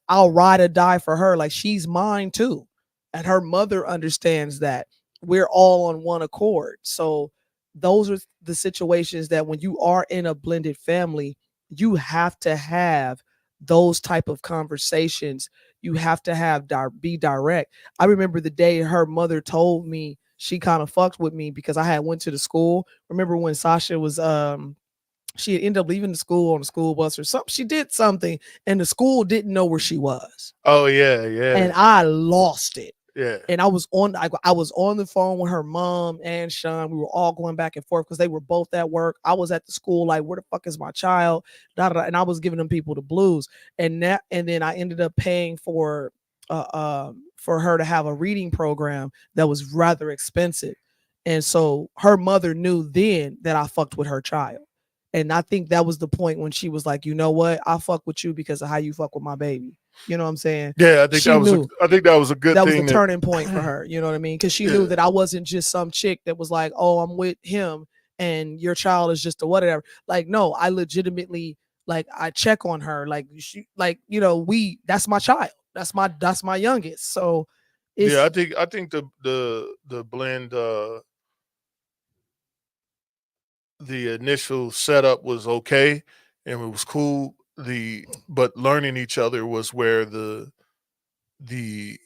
Speaker 1: I'll ride or die for her. Like, she's mine too. And her mother understands that. We're all on one accord. So those are the situations that when you are in a blended family, you have to have those type of conversations. You have to be direct. I remember the day her mother told me she kind of fucked with me because I had went to the school. Remember when Sasha was she had ended up leaving the school on a school bus or something. She did something and the school didn't know where she was.
Speaker 2: Oh yeah.
Speaker 1: And I lost it.
Speaker 2: Yeah.
Speaker 1: And I was on the phone with her mom and Sean. We were all going back and forth because they were both at work. I was at the school, like, where the fuck is my child? And I was giving them people the blues. And then I ended up paying for her to have a reading program that was rather expensive. And so her mother knew then that I fucked with her child. And I think that was the point when she was like, you know what, I fuck with you because of how you fuck with my baby. You know what I'm saying?
Speaker 2: Yeah, I think
Speaker 1: she knew
Speaker 2: that was a good
Speaker 1: that was the
Speaker 2: thing.
Speaker 1: turning point for her. You know what I mean? Because she knew that I wasn't just some chick that was like, oh, I'm with him and your child is just a whatever. Like, no, I legitimately, like, I check on her. Like, she, like, you know, that's my child. That's my youngest. So
Speaker 2: yeah,
Speaker 1: it's
Speaker 2: I think the blend, the initial setup was okay and it was cool. But learning each other was where the the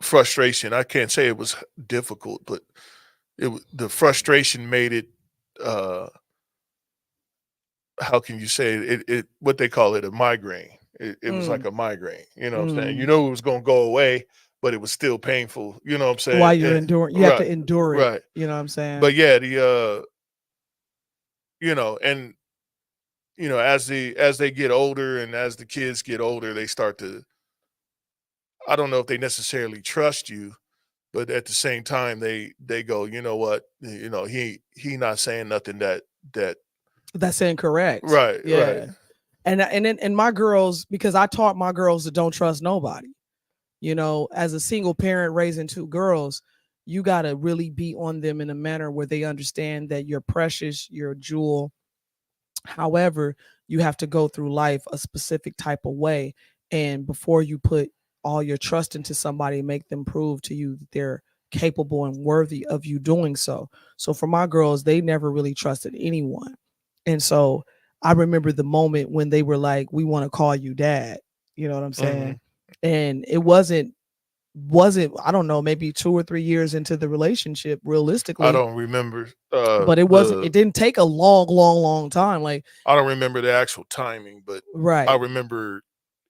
Speaker 2: frustration. I can't say it was difficult, but the frustration made it. Uh, how can you say it? What they call it, a migraine. It was like a migraine. You know what I'm saying? You know it was gonna go away, but it was still painful. You know what I'm saying?
Speaker 1: while you're enduring, you have
Speaker 2: Right,
Speaker 1: to endure it.
Speaker 2: right.
Speaker 1: You know what I'm saying?
Speaker 2: But yeah, you know, and as they get older and as the kids get older, they start to. I don't know if they necessarily trust you, but at the same time, they go, you know what, he not saying nothing that
Speaker 1: That's incorrect.
Speaker 2: right, right.
Speaker 1: Yeah. And my girls, because I taught my girls to don't trust nobody. You know, as a single parent raising two girls, you got to really be on them in a manner where they understand that you're precious, you're a jewel. However, you have to go through life a specific type of way. And before you put all your trust into somebody, make them prove to you that they're capable and worthy of you doing so. So for my girls, they never really trusted anyone. And so I remember the moment when they were like, we want to call you dad. You know what I'm saying?
Speaker 2: Mhm.
Speaker 1: And it wasn't I don't know, maybe 2 or 3 years into the relationship
Speaker 2: I
Speaker 1: realistically,
Speaker 2: don't remember
Speaker 1: but it
Speaker 2: the
Speaker 1: didn't take a long time. Like,
Speaker 2: I don't remember the actual timing, but I
Speaker 1: right,
Speaker 2: remember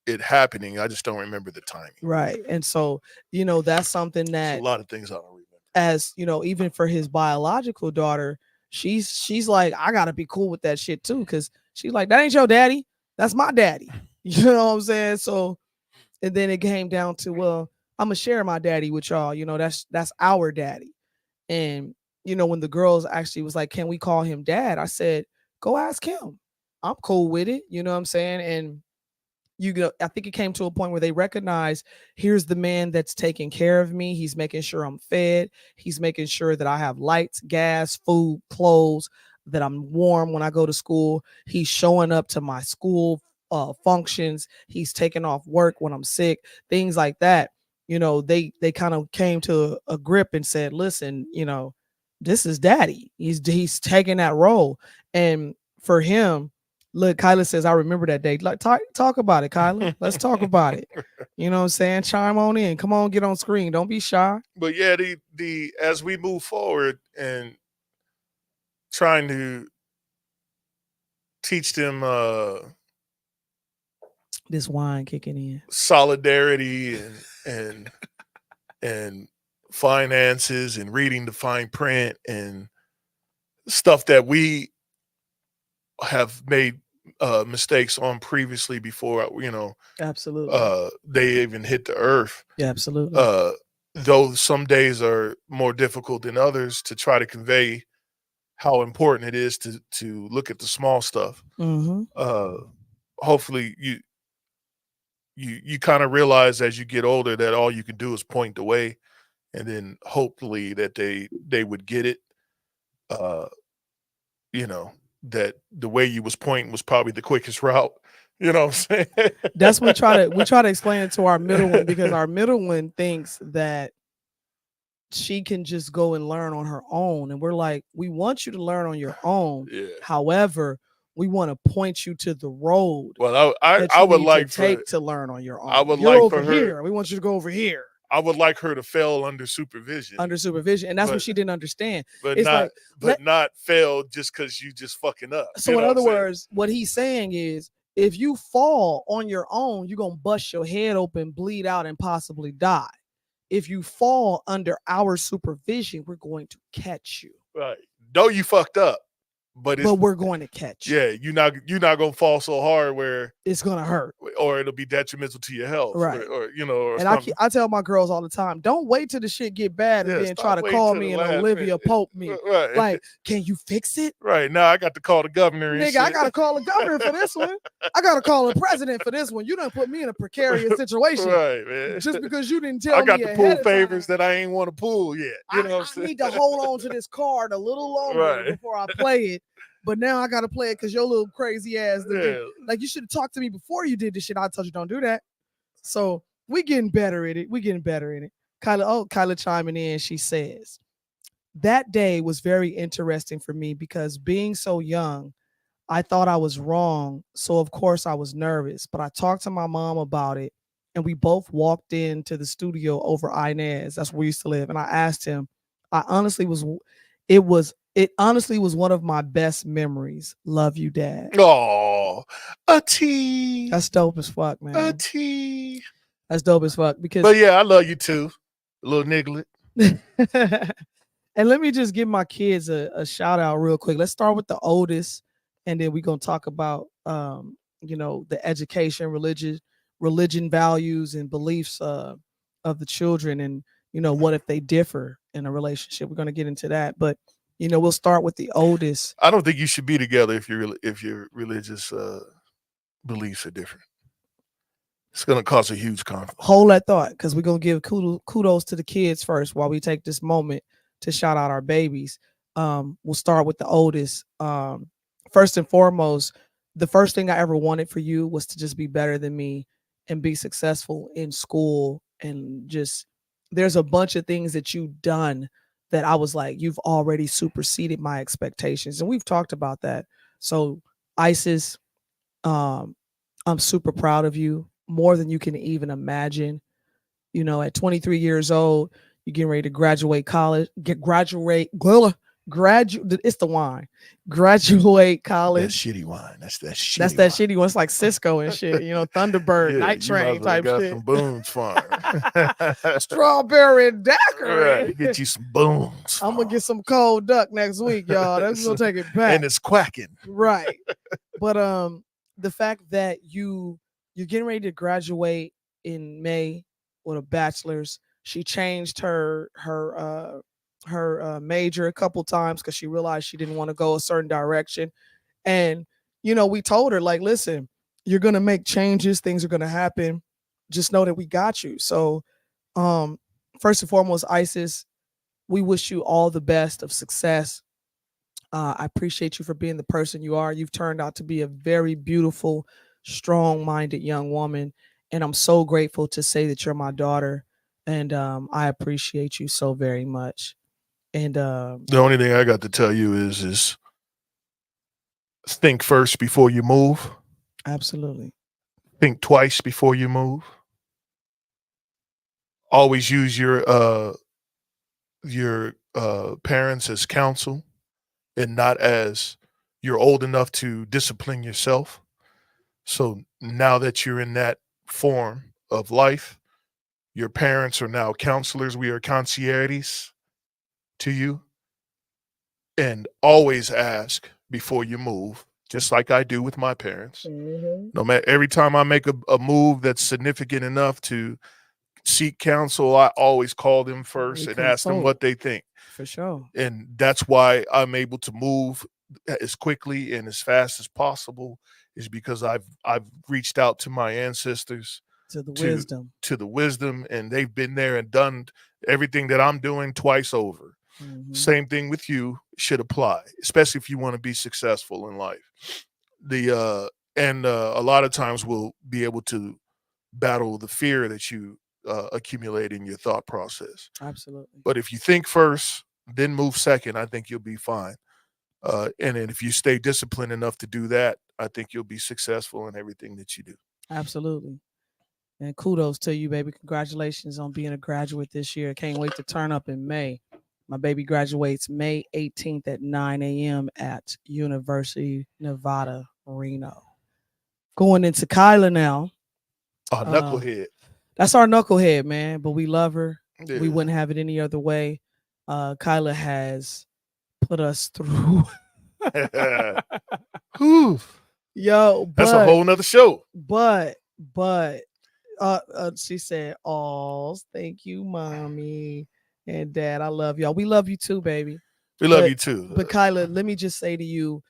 Speaker 2: it happening. I just don't remember the timing.
Speaker 1: right. And so, you know, that's something
Speaker 2: It's a
Speaker 1: that,
Speaker 2: lot of things I don't remember.
Speaker 1: as you know, even for his biological daughter, she's like, I gotta be cool with that shit too, because she's like, that ain't your daddy, that's my daddy. You know what I'm saying? So, and then it came down to, well, I'm gonna share my daddy with y'all. You know, that's our daddy. And you know, when the girls actually was like, can we call him dad? I said, go ask him. I'm cool with it. You know what I'm saying? And you know, I think it came to a point where they recognize, here's the man that's taking care of me. He's making sure I'm fed. He's making sure that I have lights, gas, food, clothes, that I'm warm when I go to school. He's showing up to my school functions. He's taking off work when I'm sick, things like that. You know, they kind of came to a grip and said, listen, you know, this is daddy. He's taking that role. And for him, look, Kyla says, I remember that day. Like, talk about it, Kyla. Let's talk about it. You know what I'm saying? Chime on in. Come on, get on screen. Don't be shy.
Speaker 2: But yeah, the as we move forward and trying to teach them
Speaker 1: This wine kicking in.
Speaker 2: solidarity and finances and reading the fine print and stuff that we have made mistakes on previously before
Speaker 1: Absolutely.
Speaker 2: they even hit the earth.
Speaker 1: Yeah, absolutely.
Speaker 2: uh though some days are more difficult than others to try to convey how important it is to look at the small stuff.
Speaker 1: Mm-hmm.
Speaker 2: uh Hopefully you kind of realize as you get older that all you can do is point the way, and then hopefully that they would get it. uh you know, that the way you was pointing was probably the quickest route. You know what I'm saying?
Speaker 1: That's we try to explain it to our middle one, because our middle one thinks that she can just go and learn on her own. And we're like, we want you to learn on your own.
Speaker 2: Yeah.
Speaker 1: However, we want to point you to the road
Speaker 2: Well, I
Speaker 1: that
Speaker 2: I
Speaker 1: you
Speaker 2: would
Speaker 1: need to
Speaker 2: like for
Speaker 1: take to learn on your
Speaker 2: I
Speaker 1: own.
Speaker 2: would
Speaker 1: You're
Speaker 2: like
Speaker 1: over
Speaker 2: for her
Speaker 1: here. We want you to go over here
Speaker 2: I would like her to fail under supervision,
Speaker 1: under supervision. And that's what
Speaker 2: but
Speaker 1: she didn't understand.
Speaker 2: but
Speaker 1: It's
Speaker 2: not
Speaker 1: like, let
Speaker 2: not fail just because you just fucking up. You
Speaker 1: so
Speaker 2: know
Speaker 1: in
Speaker 2: what I'm
Speaker 1: other
Speaker 2: saying?
Speaker 1: words, what he's saying is, if you fall on your own, you're gonna bust your head open, bleed out, and possibly die. If you fall under our supervision, we're going to catch you.
Speaker 2: Right. Know you fucked up, but
Speaker 1: we're going to catch you.
Speaker 2: Yeah, you're not gonna fall so hard where
Speaker 1: it's gonna hurt,
Speaker 2: or it'll be detrimental to your health,
Speaker 1: right?
Speaker 2: Or or
Speaker 1: and I tell my girls all the time, don't wait till the shit get bad and then try to call me and Olivia Pope me.
Speaker 2: Right.
Speaker 1: Like, can you fix it?
Speaker 2: Right, now I got to call the governor.
Speaker 1: Nigga, I gotta call the governor for this one. I gotta call the president for this one. You done put me in a precarious situation,
Speaker 2: right, man.
Speaker 1: Just because you didn't tell me.
Speaker 2: I got to pull favors that I ain't want to pull yet. You know what I'm
Speaker 1: I need to hold on to this card a little longer before I play it. But now I gotta play it because your little crazy ass. Like, you should have talked to me before you did this shit. I told you don't do that. So we getting better at it. Kyla chiming in. She says, that day was very interesting for me because being so young, I thought I was wrong. So of course I was nervous, but I talked to my mom about it and we both walked into the studio over Inez. That's where we used to live. And I asked him, it honestly was one of my best memories. Love you, Dad.
Speaker 2: Oh, a T.
Speaker 1: That's dope as fuck, man.
Speaker 2: A T.
Speaker 1: That's dope as fuck.
Speaker 2: But yeah, I love you too, little niglet.
Speaker 1: And let me just give my kids a shout out real quick. Let's start with the oldest, and then we're gonna talk about the education, religion values and beliefs of the children, and what if they differ in a relationship. We're gonna get into that, but we'll start with the oldest.
Speaker 2: I don't think you should be together if your religious beliefs are different. It's going to cause a huge conflict.
Speaker 1: Hold that thought, because we're going to give kudos to the kids first while we take this moment to shout out our babies. We'll start with the oldest. First and foremost, the first thing I ever wanted for you was to just be better than me and be successful in school. And just, there's a bunch of things that you've done that I was like, you've already superseded my expectations. And we've talked about that. So Isis, I'm super proud of you, more than you can even imagine. At 23 years old, you're getting ready to graduate college, it's the wine. Graduate college.
Speaker 2: That shitty wine. That's that
Speaker 1: shitty one. It's like Cisco and shit. Thunderbird, Night Train type
Speaker 2: got
Speaker 1: shit.
Speaker 2: Some Boone's Farm.
Speaker 1: Strawberry daiquiri.
Speaker 2: Right. Get you some Boone's.
Speaker 1: I'm gonna get some cold duck next week, y'all. That's gonna take it back.
Speaker 2: And it's quacking.
Speaker 1: Right. But the fact that you're getting ready to graduate in May with a bachelor's. She changed her major a couple times because she realized she didn't want to go a certain direction. And, we told her, like, listen, you're going to make changes. Things are going to happen. Just know that we got you. So first and foremost, Isis, we wish you all the best of success. I appreciate you for being the person you are. You've turned out to be a very beautiful, strong-minded young woman. And I'm so grateful to say that you're my daughter. And I appreciate you so very much. And
Speaker 2: the only thing I got to tell you is think first before you move.
Speaker 1: Absolutely.
Speaker 2: Think twice before you move. Always use your parents as counsel and not as you're old enough to discipline yourself. So now that you're in that form of life, your parents are now counselors. We are concierges to you. And always ask before you move, just like I do with my parents. Mm-hmm. No matter, every time I make a move that's significant enough to seek counsel, I always call them first and ask them what they think.
Speaker 1: For sure.
Speaker 2: And that's why I'm able to move as quickly and as fast as possible, is because I've reached out to my ancestors.
Speaker 1: To the
Speaker 2: wisdom, and they've been there and done everything that I'm doing twice over. Mm-hmm. Same thing with you should apply, especially if you want to be successful in life. A lot of times we'll be able to battle the fear that you accumulate in your thought process.
Speaker 1: Absolutely.
Speaker 2: But if you think first, then move second, I think you'll be fine. And then if you stay disciplined enough to do that, I think you'll be successful in everything that you do.
Speaker 1: Absolutely. And kudos to you, baby. Congratulations on being a graduate this year. Can't wait to turn up in May. My baby graduates May 18th at 9 a.m. at University Nevada, Reno. Going into Kyla now.
Speaker 2: Our knucklehead.
Speaker 1: That's our knucklehead, man. But we love her. Yeah. We wouldn't have it any other way. Kyla has put us through
Speaker 2: Whew.
Speaker 1: Yo,
Speaker 2: That's a whole nother show.
Speaker 1: But she said, "Oh, thank you, mommy and dad. I love y'all. We love you too, baby.
Speaker 2: We love you too.
Speaker 1: But Kyla, let me just say to you,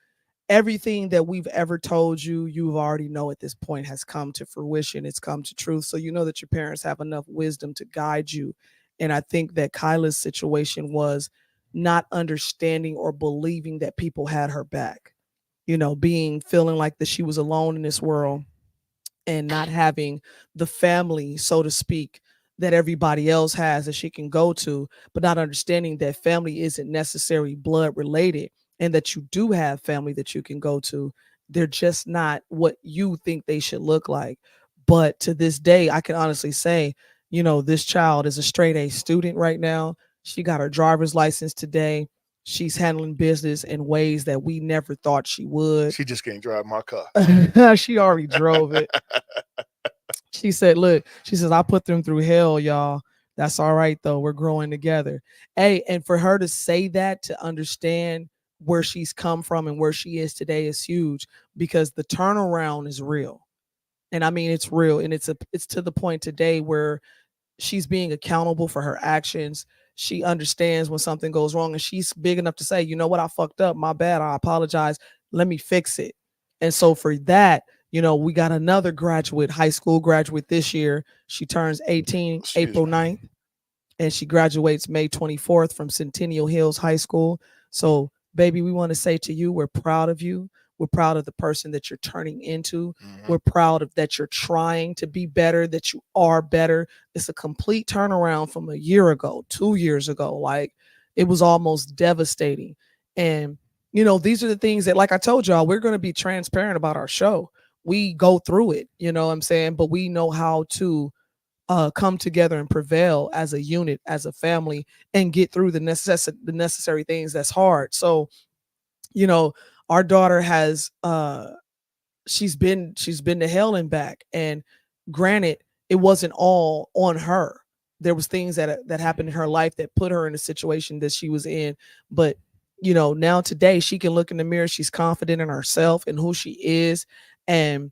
Speaker 1: everything that we've ever told you, you've already know at this point has come to fruition. It's come to truth. So you know that your parents have enough wisdom to guide you. And I think that Kyla's situation was not understanding or believing that people had her back. You know, feeling like that she was alone in this world and not having the family, so to speak, that everybody else has that she can go to, but not understanding that family isn't necessarily blood related and that you do have family that you can go to. They're just not what you think they should look like. But to this day, I can honestly say, you know, this child is a straight A student right now. She got her driver's license today. She's handling business in ways that we never thought she would.
Speaker 2: She just can't drive my car.
Speaker 1: She already drove it. She said, look, she says, I put them through hell, y'all. That's all right, though. We're growing together. Hey, and for her to say that, to understand where she's come from and where she is today is huge because the turnaround is real. And I mean, it's real. And it's to the point today where she's being accountable for her actions. She understands when something goes wrong and she's big enough to say, you know what, I fucked up. My bad. I apologize. Let me fix it. And so for that, you know, we got another graduate, high school graduate this year. She turns 18 April 9th and she graduates May 24th from Centennial Hills High School. So, baby, we want to say to you, we're proud of you. We're proud of the person that you're turning into. Mm-hmm. We're proud of that you're trying to be better, that you are better. It's a complete turnaround from a year ago, 2 years ago. Like, it was almost devastating. And, you know, these are the things that, like I told y'all, we're going to be transparent about our show. We go through it, you know what I'm saying? But we know how to come together and prevail as a unit, as a family, and get through the necessary things that's hard. So, you know, our daughter has she's been to hell and back. And granted, it wasn't all on her. There was things that happened in her life that put her in a situation that she was in. But you know, now today she can look in the mirror. She's confident in herself and who she is, and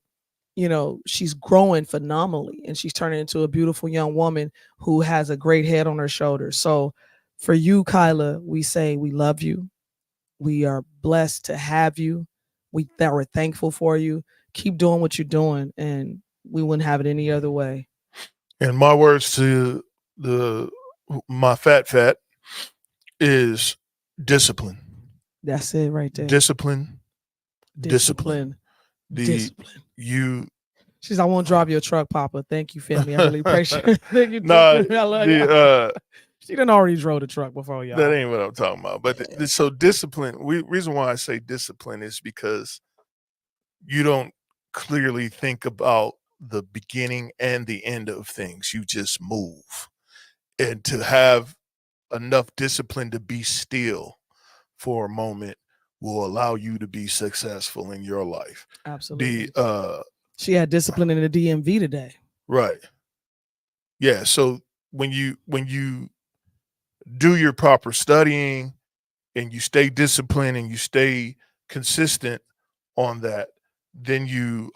Speaker 1: you know, she's growing phenomenally and she's turning into a beautiful young woman who has a great head on her shoulders. So for you, Kyla, we say we love you. We are blessed to have you. We're thankful for you. Keep doing what you're doing, and we wouldn't have it any other way.
Speaker 2: And my words to my fat is discipline.
Speaker 1: That's it right there.
Speaker 2: Discipline.
Speaker 1: You. She's, I won't drive your truck, Papa. Thank you, family. I really appreciate it. Thank you.
Speaker 2: Nah,
Speaker 1: I love you. She done already drove the truck before, y'all.
Speaker 2: That ain't what I'm talking about. But so discipline. Reason why I say discipline is because you don't clearly think about the beginning and the end of things. You just move, and to have enough discipline to be still for a moment will allow you to be successful in your life.
Speaker 1: Absolutely. She had discipline in the DMV today.
Speaker 2: Right. Yeah. So when you do your proper studying and you stay disciplined and you stay consistent on that, then you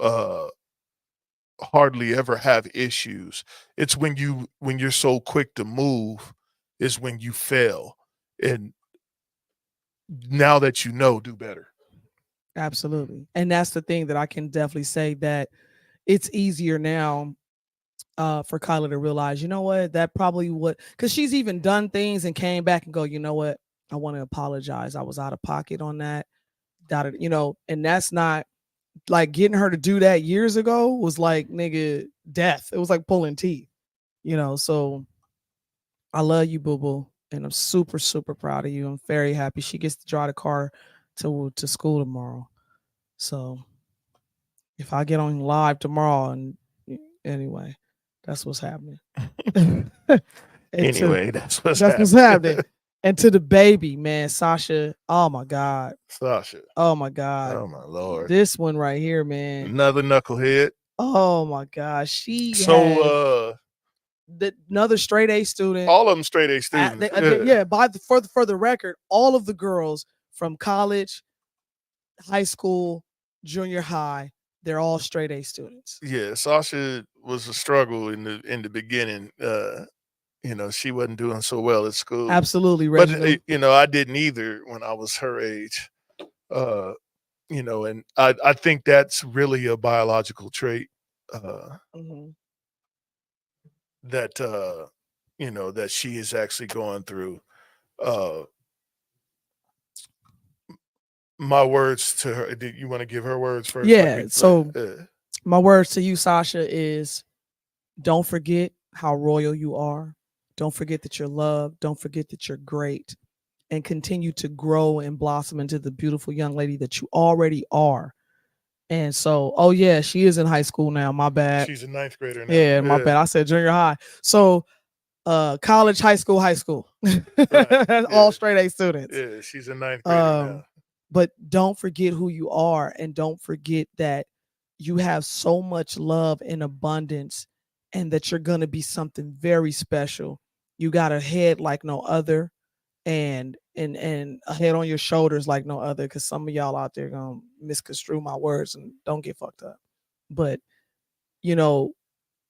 Speaker 2: hardly ever have issues. It's when you're so quick to move is when you fail. And now that you know, do better.
Speaker 1: Absolutely. And that's the thing that I can definitely say, that it's easier now for Kyla to realize, you know what, that probably would, because she's even done things and came back and go, you know what, I want to apologize. I was out of pocket on that. You know, and that's not like getting her to do that years ago was like, nigga, death. It was like pulling teeth, you know. So I love you, boo boo. And I'm super, super proud of you. I'm very happy she gets to drive the car to school tomorrow. So if I get on live tomorrow, and anyway, that's what's happening.
Speaker 2: That's what's
Speaker 1: happening. And to the baby, man, Sasha. Oh my God.
Speaker 2: Sasha.
Speaker 1: Oh my God.
Speaker 2: Oh my Lord.
Speaker 1: This one right here, man.
Speaker 2: Another knucklehead.
Speaker 1: Oh my gosh. Another straight A student.
Speaker 2: All of them straight A students.
Speaker 1: For the record, all of the girls from college high school, junior high, they're all straight A students.
Speaker 2: Yeah, Sasha was a struggle in the beginning. She wasn't doing so well at school.
Speaker 1: Absolutely,
Speaker 2: But
Speaker 1: Reginald.
Speaker 2: I didn't either when I was her age. Uh, and I think that's really a biological trait
Speaker 1: Mhm.
Speaker 2: that that she is actually going through. Uh, my words to her. Did you want to give her words first?
Speaker 1: Yeah. So my words to you, Sasha, is don't forget how royal you are. Don't forget that you're loved. Don't forget that you're great. And continue to grow and blossom into the beautiful young lady that you already are. And so, oh yeah, she is in high school now. My bad.
Speaker 2: She's a ninth grader now.
Speaker 1: Yeah, my bad. I said junior high. So college, high school. Right. All straight A students.
Speaker 2: Yeah, she's a ninth grader now.
Speaker 1: But don't forget who you are, and don't forget that you have so much love and abundance, and that you're gonna be something very special. You got a head like no other, and a head on your shoulders like no other. Because some of y'all out there gonna misconstrue my words and don't get fucked up. But you know,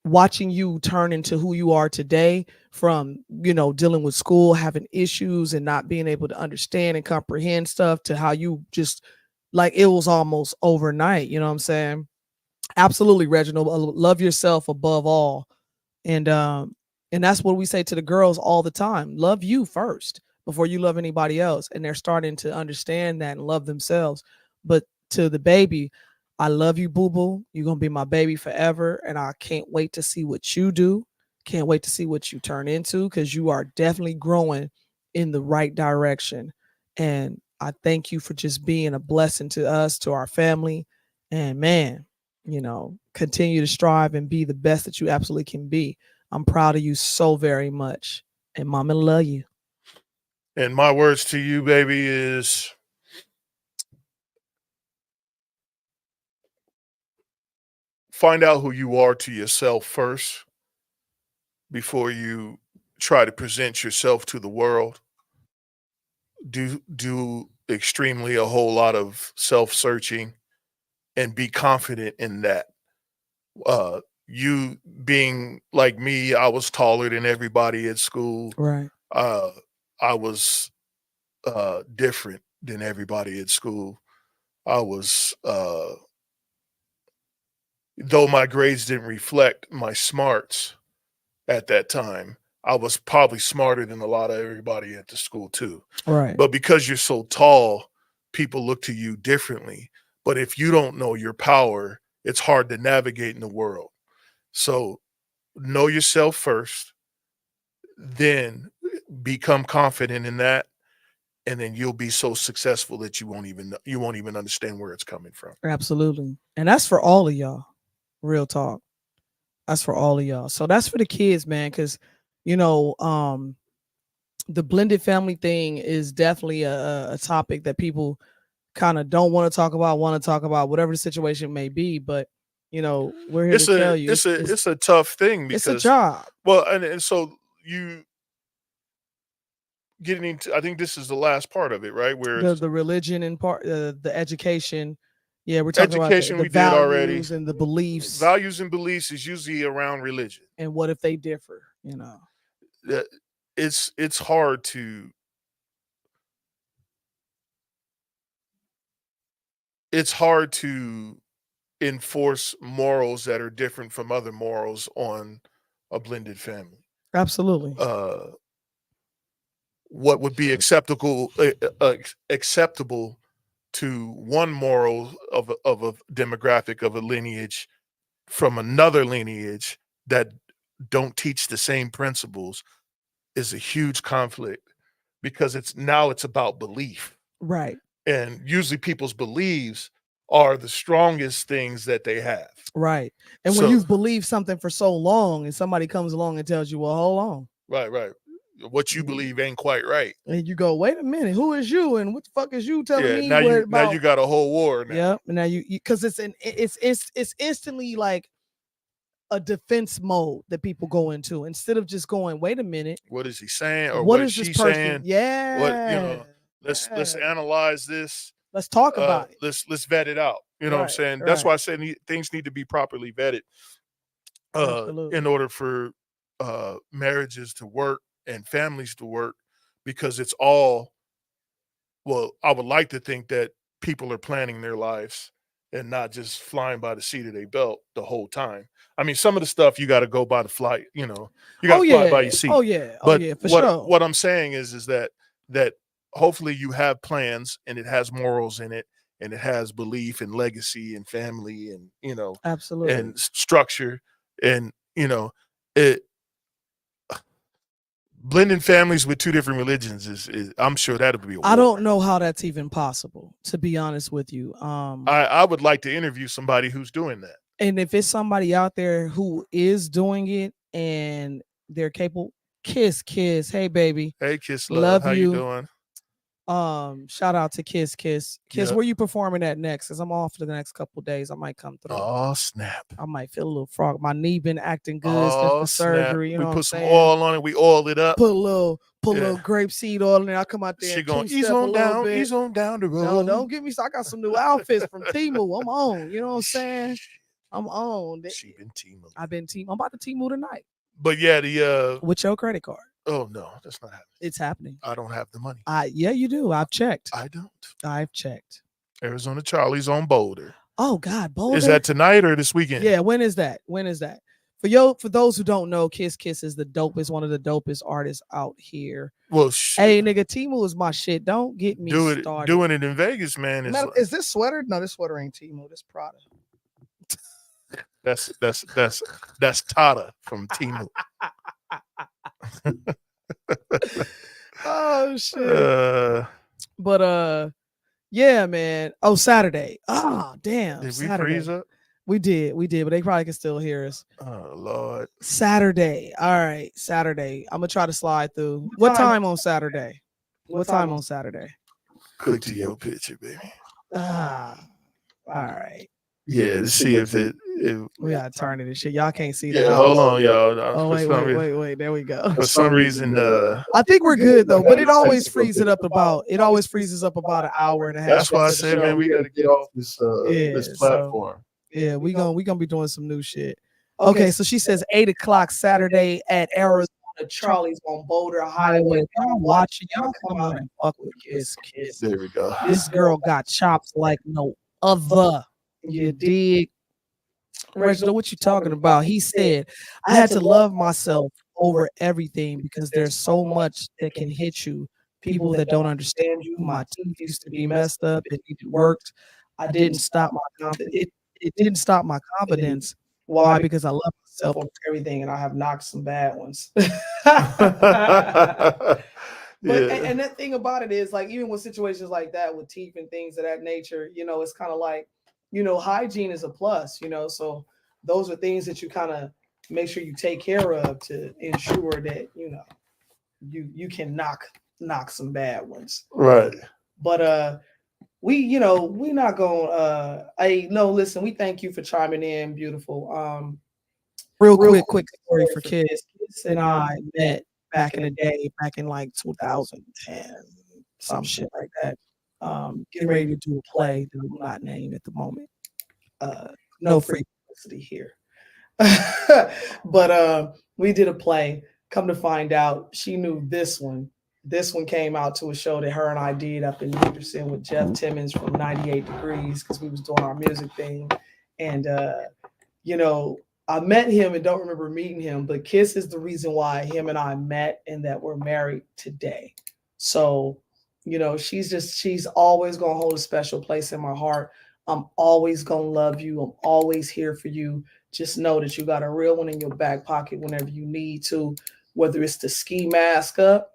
Speaker 1: watching you turn into who you are today from dealing with school, having issues and not being able to understand and comprehend stuff, to how you just like it was almost overnight. You know what I'm saying? Absolutely, Reginald. Love yourself above all. And that's what we say to the girls all the time: love you first before you love anybody else. And they're starting to understand that and love themselves. But to the baby, I love you, boo boo. You're gonna be my baby forever, and I can't wait to see what you do. Can't wait to see what you turn into, because you are definitely growing in the right direction. And I thank you for just being a blessing to us, to our family. And man, continue to strive and be the best that you absolutely can be. I'm proud of you so very much. And mama love you.
Speaker 2: And my words to you, baby, is find out who you are to yourself first before you try to present yourself to the world. Do extremely a whole lot of self-searching and be confident in that. You being like me, I was taller than everybody at school.
Speaker 1: Right.
Speaker 2: I was different than everybody at school. I was though my grades didn't reflect my smarts at that time, I was probably smarter than a lot of everybody at the school too.
Speaker 1: Right.
Speaker 2: But because you're so tall, people look to you differently. But if you don't know your power, it's hard to navigate in the world. So know yourself first, then become confident in that, and then you'll be so successful that you won't even understand where it's coming from.
Speaker 1: Absolutely. And that's for all of y'all. Real talk. That's for all of y'all. So that's for the kids, man, because the blended family thing is definitely a topic that people kind of don't want to talk about, whatever the situation may be. But we're here to tell you
Speaker 2: it's a tough thing, because
Speaker 1: it's a job.
Speaker 2: Well, and so you getting into, I think this is the last part of it, right? Where
Speaker 1: the religion and part the education. Yeah, we're talking
Speaker 2: education
Speaker 1: about the
Speaker 2: we did already.
Speaker 1: values and the beliefs.
Speaker 2: Values and beliefs is usually around religion.
Speaker 1: And what if they differ?
Speaker 2: It's hard to enforce morals that are different from other morals on a blended family.
Speaker 1: Absolutely.
Speaker 2: What would be acceptable to one moral of a demographic, of a lineage, from another lineage that don't teach the same principles, is a huge conflict, because it's about belief.
Speaker 1: Right.
Speaker 2: And usually people's beliefs are the strongest things that they have.
Speaker 1: Right. And when you've believed something for so long and somebody comes along and tells you, well, hold on.
Speaker 2: Right. What you believe ain't quite right.
Speaker 1: And you go, wait a minute, who is you? And what the fuck is you telling me?
Speaker 2: Now you got a whole war now.
Speaker 1: Yeah. And now you because it's instantly like a defense mode that people go into, instead of just going, wait a minute,
Speaker 2: what is he saying, or
Speaker 1: what
Speaker 2: is
Speaker 1: she
Speaker 2: saying?
Speaker 1: Yeah.
Speaker 2: What let's analyze this.
Speaker 1: Let's talk about it.
Speaker 2: Let's vet it out. You know what I'm saying? That's why I said things need to be properly vetted in order for marriages to work and families to work, because it's all, well, I would like to think that people are planning their lives and not just flying by the seat of their belt the whole time. I mean, some of the stuff you got to go by the flight, you know, you got to fly by your seat.
Speaker 1: But for sure.
Speaker 2: What I'm saying is that hopefully you have plans and it has morals in it and it has belief and legacy and family and, you know,
Speaker 1: absolutely,
Speaker 2: and structure and, you know, it. Blending families with two different religions is I'm sure that'll be a war.
Speaker 1: I don't know how that's even possible, to be honest with you.
Speaker 2: I would like to interview somebody who's doing that.
Speaker 1: And if it's somebody out there who is doing it and they're capable, kiss, hey baby.
Speaker 2: Hey kiss love. How you doing?
Speaker 1: Shout out to Kiss. Yep. Where you performing at next? Because I'm off for the next couple of days. I might come through.
Speaker 2: Oh snap!
Speaker 1: I might feel a little frog. My knee been acting good since the surgery. You know,
Speaker 2: we put some oil on it. We oiled it up.
Speaker 1: Put a little grapeseed oil in there. I come out there.
Speaker 2: She going ease on down. Ease on down the road.
Speaker 1: No, don't get me. I got some new outfits from Temu. I'm on. You know what I'm saying? I'm on.
Speaker 2: She been Temu.
Speaker 1: I've been Temu. I'm about to Temu tonight.
Speaker 2: But yeah, the
Speaker 1: with your credit card.
Speaker 2: Oh no, that's not happening.
Speaker 1: It's happening.
Speaker 2: I don't have the money.
Speaker 1: Yeah, you do. I've checked.
Speaker 2: I don't.
Speaker 1: I've checked.
Speaker 2: Arizona Charlie's on Boulder.
Speaker 1: Oh God, Boulder.
Speaker 2: Is that tonight or this weekend?
Speaker 1: Yeah, when is that? For those who don't know, Kiss is the dopest, one of the dopest artists out here.
Speaker 2: Well,
Speaker 1: hey nigga, Temu is my shit. Don't get me started.
Speaker 2: Doing it in Vegas, man.
Speaker 1: Is this sweater? No, this sweater ain't Temu. This Prada.
Speaker 2: That's Tata from Temu.
Speaker 1: Oh shit. But yeah, man. Oh, Saturday. Oh, damn.
Speaker 2: Did
Speaker 1: Saturday.
Speaker 2: We freeze up?
Speaker 1: We did, but they probably can still hear us.
Speaker 2: Oh Lord.
Speaker 1: Saturday. All right, Saturday. I'm gonna try to slide through. What time on Saturday? What time on Saturday?
Speaker 2: Click to your picture, baby.
Speaker 1: All right.
Speaker 2: Yeah, to see if
Speaker 1: we gotta turn it and shit. Y'all can't see that.
Speaker 2: Yeah, hold on, y'all.
Speaker 1: Oh wait. There we go.
Speaker 2: For some reason,
Speaker 1: I think we're good though. But it always freezes up about an hour and a half.
Speaker 2: That's why I said, man, we gotta get off this platform.
Speaker 1: So, we gonna be doing some new shit. Okay, so she says 8:00 Saturday at Arizona Charlie's on Boulder Highway. Y'all watching, y'all come out and fuck with Kiss.
Speaker 2: There we go.
Speaker 1: This girl got chops like no other. You dig? Reginald, what you talking about? He said, I had to love myself over everything because there's so much that can hit you. People that don't understand you. My teeth used to be messed up. It worked. I didn't stop my confidence. It didn't stop my confidence. Why? Because I love myself over everything, and I have knocked some bad ones. But and that thing about it is, like, even with situations like that with teeth and things of that nature, you know, it's kind of like, you know, hygiene is a plus, you know, so those are things that you kind of make sure you take care of to ensure that, you know, you can knock some bad ones.
Speaker 2: Right.
Speaker 1: But we not gonna listen, we thank you for chiming in, beautiful. Real quick story for Kiss. Kiss and I met back in the day, back in like 2010, some shit like that. Getting ready to do a play that will not name at the moment. No free publicity here. But we did a play. Come to find out, she knew this one. This one came out to a show that her and I did up in Henderson with Jeff Timmons from 98 Degrees, because we was doing our music thing. And you know, I met him and don't remember meeting him, but Kiss is the reason why him and I met and that we're married today. So, you know, she's always going to hold a special place in my heart. I'm always going to love you. I'm always here for you. Just know that you got a real one in your back pocket whenever you need to, whether it's to ski mask up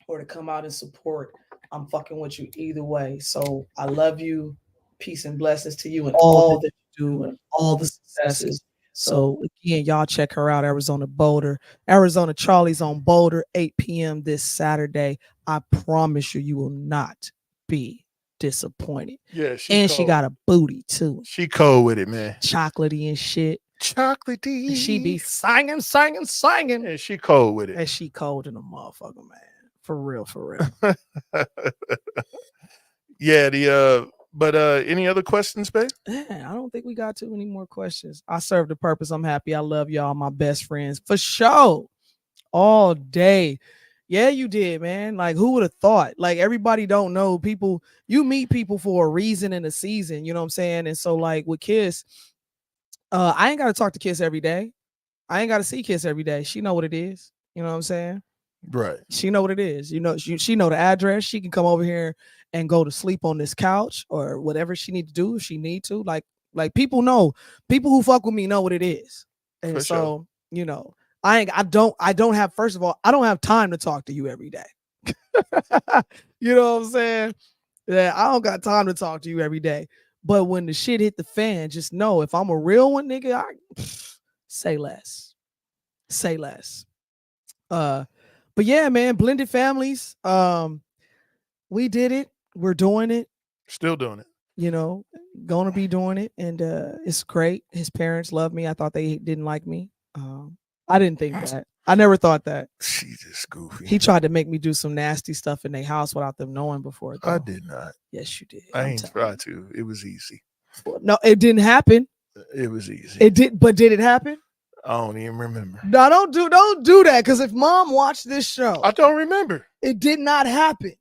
Speaker 1: or to come out and support. I'm fucking with you either way. So I love you. Peace and blessings to you and all that you do and all the successes. So again, y'all check her out, Arizona Charlie's on Boulder, 8 p.m. this Saturday. I promise you will not be disappointed.
Speaker 2: Yeah,
Speaker 1: she got a booty too.
Speaker 2: She cold with it, man.
Speaker 1: Chocolatey and shit.
Speaker 2: Chocolatey.
Speaker 1: And she be singing.
Speaker 2: And she cold with it.
Speaker 1: And she cold in a motherfucker, man. For real.
Speaker 2: Yeah, but any other questions, babe?
Speaker 1: Man, I don't think we got too many more questions. I served the purpose. I'm happy. I love y'all, my best friends. For sure. All day. Yeah, you did, man. Like, who would have thought? Like, everybody don't know people. You meet people for a reason and a season. You know what I'm saying? And so, like, with Kiss, I ain't got to talk to Kiss every day. I ain't got to see Kiss every day. She know what it is. You know what I'm saying?
Speaker 2: Right.
Speaker 1: She know what it is. You know, she know the address. She can come over here and go to sleep on this couch or whatever she need to do if she need to. Like people know, people who fuck with me know what it is. And
Speaker 2: For
Speaker 1: so,
Speaker 2: sure.
Speaker 1: you know, I don't have, first of all, I don't have time to talk to you every day. You know what I'm saying? Yeah, I don't got time to talk to you every day. But when the shit hit the fan, just know if I'm a real one, nigga, say less. Say less. But yeah, man, blended families. We did it. We're doing it.
Speaker 2: Still doing it.
Speaker 1: You know, gonna be doing it, and it's great. His parents love me. I thought they didn't like me. I didn't think that. I never thought that.
Speaker 2: She's just goofy.
Speaker 1: He tried to make me do some nasty stuff in their house without them knowing before. Though.
Speaker 2: I did not.
Speaker 1: Yes, you did.
Speaker 2: I ain't tried to. It was easy.
Speaker 1: No, it didn't happen.
Speaker 2: It was easy.
Speaker 1: It did, but did it happen?
Speaker 2: I don't even remember.
Speaker 1: No, don't do that. Because if mom watched this show,
Speaker 2: I don't remember.
Speaker 1: It did not happen.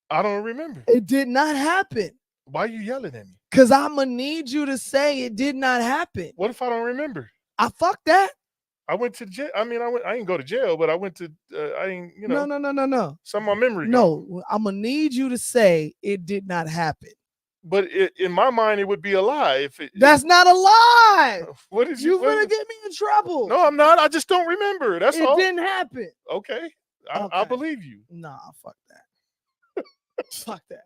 Speaker 2: I don't remember.
Speaker 1: It did not happen.
Speaker 2: Why are you yelling at me?
Speaker 1: Because I'm going to need you to say it did not happen.
Speaker 2: What if I don't remember?
Speaker 1: I fucked that.
Speaker 2: I went to jail. I mean, I didn't go to jail, but I went to, I ain't, you know.
Speaker 1: No.
Speaker 2: Some of my memory.
Speaker 1: No, I'm going to need you to say it did not happen.
Speaker 2: But in my mind, it would be a lie.
Speaker 1: That's not a lie.
Speaker 2: What did you?
Speaker 1: You're going to get me in trouble.
Speaker 2: No, I'm not. I just don't remember. That's all.
Speaker 1: It didn't happen.
Speaker 2: Okay. I believe you.
Speaker 1: Nah, fuck that. Fuck that.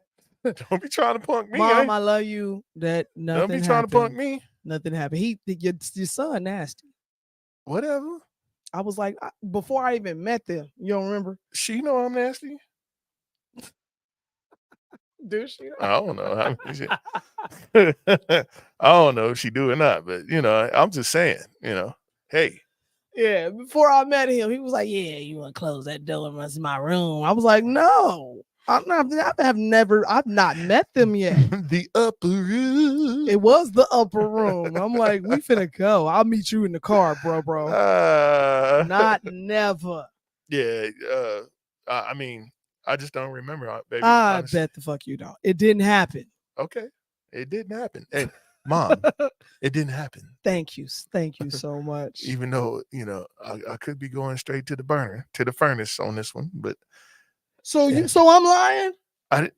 Speaker 2: Don't be trying to punk me.
Speaker 1: Mom, I love you. That nothing
Speaker 2: Don't be trying to punk me.
Speaker 1: Nothing happened. Your son nasty.
Speaker 2: Whatever.
Speaker 1: I was like, before I even met them, you don't remember?
Speaker 2: She know I'm nasty.
Speaker 1: Do she?
Speaker 2: I don't know. I don't know if she do or not, but you know, I'm just saying, you know, hey.
Speaker 1: Yeah, before I met him, he was like, yeah, you want to close that door? It's my room. I was like, no. I've not met them yet.
Speaker 2: The upper room.
Speaker 1: It was the upper room. I'm like, we finna go. I'll meet you in the car, bro. Not never.
Speaker 2: Yeah. I mean, I just don't remember, baby.
Speaker 1: I bet the fuck you don't. It didn't happen.
Speaker 2: Okay. It didn't happen. Hey, Mom, it didn't happen.
Speaker 1: Thank you so much.
Speaker 2: Even though, you know, I could be going straight to the furnace on this one, but.
Speaker 1: So I'm lying?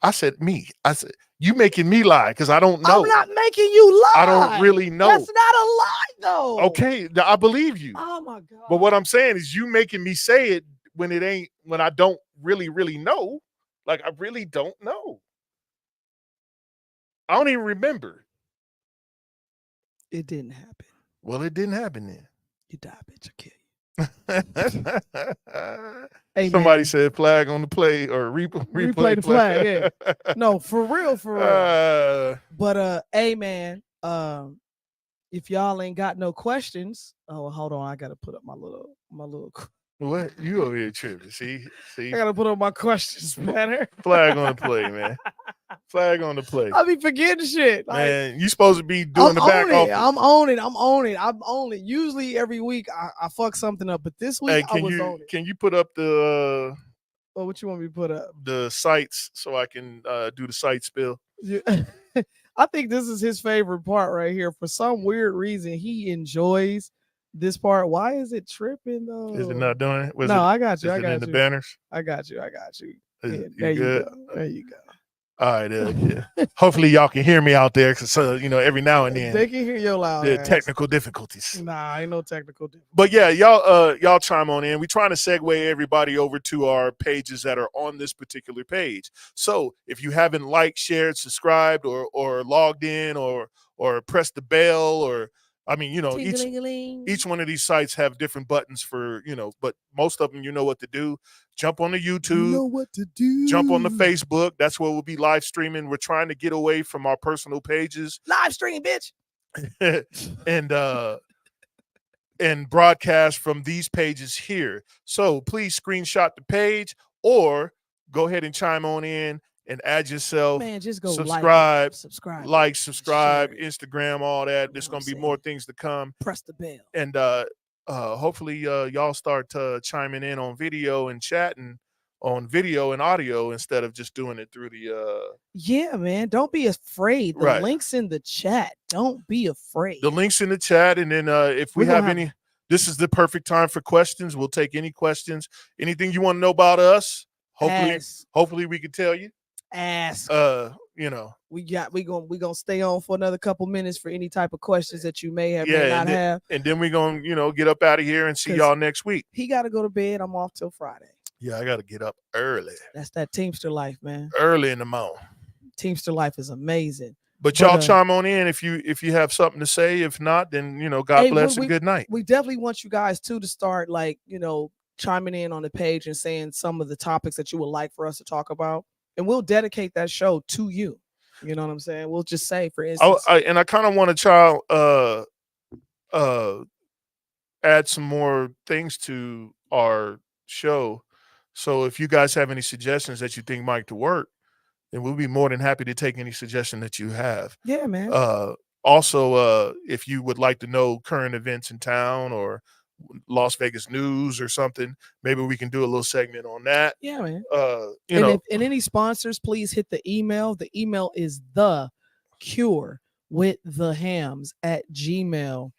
Speaker 2: I said me. I said you making me lie because I don't know.
Speaker 1: I'm not making you lie.
Speaker 2: I don't really know.
Speaker 1: That's not a lie, though.
Speaker 2: Okay, I believe you.
Speaker 1: Oh my God.
Speaker 2: But what I'm saying is you making me say it when it ain't, when I don't really know. Like I really don't know. I don't even remember.
Speaker 1: It didn't happen.
Speaker 2: Well, it didn't happen then.
Speaker 1: You die, bitch. I kill you.
Speaker 2: Hey, somebody said flag on the play or replay
Speaker 1: the flag. Yeah. No, for real. But hey man, if y'all ain't got no questions, hold on, I gotta put up my little.
Speaker 2: What you over here tripping? See,
Speaker 1: I gotta put up my questions, man.
Speaker 2: Flag on the play, man. Flag on the play.
Speaker 1: I be forgetting shit.
Speaker 2: Man, you supposed to be doing the back office.
Speaker 1: I'm on it. Usually every week I fuck something up, but this week I was on it.
Speaker 2: Can you put up the
Speaker 1: what you want me to put up?
Speaker 2: The sites so I can do the site spill.
Speaker 1: Yeah. I think this is his favorite part right here. For some weird reason, he enjoys this part. Why is it tripping though?
Speaker 2: Is it not doing it?
Speaker 1: I got you. I got you.
Speaker 2: The banners.
Speaker 1: I got you.
Speaker 2: Yeah,
Speaker 1: there you go. There you go.
Speaker 2: All right, yeah. Hopefully y'all can hear me out there, because you know, every now and then
Speaker 1: they can hear your loud.
Speaker 2: The technical difficulties.
Speaker 1: Nah, ain't no technical difficulties.
Speaker 2: But yeah, y'all chime on in. We're trying to segue everybody over to our pages that are on this particular page. So if you haven't liked, shared, subscribed, or logged in, or pressed the bell, or I mean, you know, each one of these sites have different buttons for, you know, but most of them, you know what to do. Jump on the YouTube.
Speaker 1: You know what to do.
Speaker 2: Jump on the Facebook. That's where we'll be live streaming. We're trying to get away from our personal pages.
Speaker 1: Live stream, bitch.
Speaker 2: and broadcast from these pages here. So please screenshot the page or go ahead and chime on in and add yourself.
Speaker 1: Man, just go
Speaker 2: subscribe,
Speaker 1: subscribe,
Speaker 2: subscribe, Instagram, all that. There's going to be more things to come.
Speaker 1: Press the bell.
Speaker 2: And hopefully y'all start chiming in on video and chatting on video and audio instead of just doing it through the
Speaker 1: yeah, man, don't be afraid. The links in the chat, don't be afraid.
Speaker 2: The links in the chat. And then if we have any, this is the perfect time for questions. We'll take any questions, anything you want to know about us. Hopefully we can tell you.
Speaker 1: Ask. We gonna stay on for another couple minutes for any type of questions that you may have may not have.
Speaker 2: And then we gonna get up out of here and see y'all next week.
Speaker 1: He got to go to bed. I'm off till Friday.
Speaker 2: Yeah, I got to get up early.
Speaker 1: That's that Teamster life, man.
Speaker 2: Early in the morning.
Speaker 1: Teamster life is amazing.
Speaker 2: But y'all chime on in if you have something to say. If not, then God bless and good night.
Speaker 1: We definitely want you guys too to start chiming in on the page and saying some of the topics that you would like for us to talk about, and we'll dedicate that show to you. You know what I'm saying? We'll just say, for instance,
Speaker 2: I kind of want to try add some more things to our show. So if you guys have any suggestions that you think might work, then we'll be more than happy to take any suggestion that you have.
Speaker 1: Yeah, man.
Speaker 2: Also, if you would like to know current events in town or Las Vegas news or something, maybe we can do a little segment on that.
Speaker 1: Yeah, man. And any sponsors, please hit the email. The email is thecurewiththehams@gmail.com.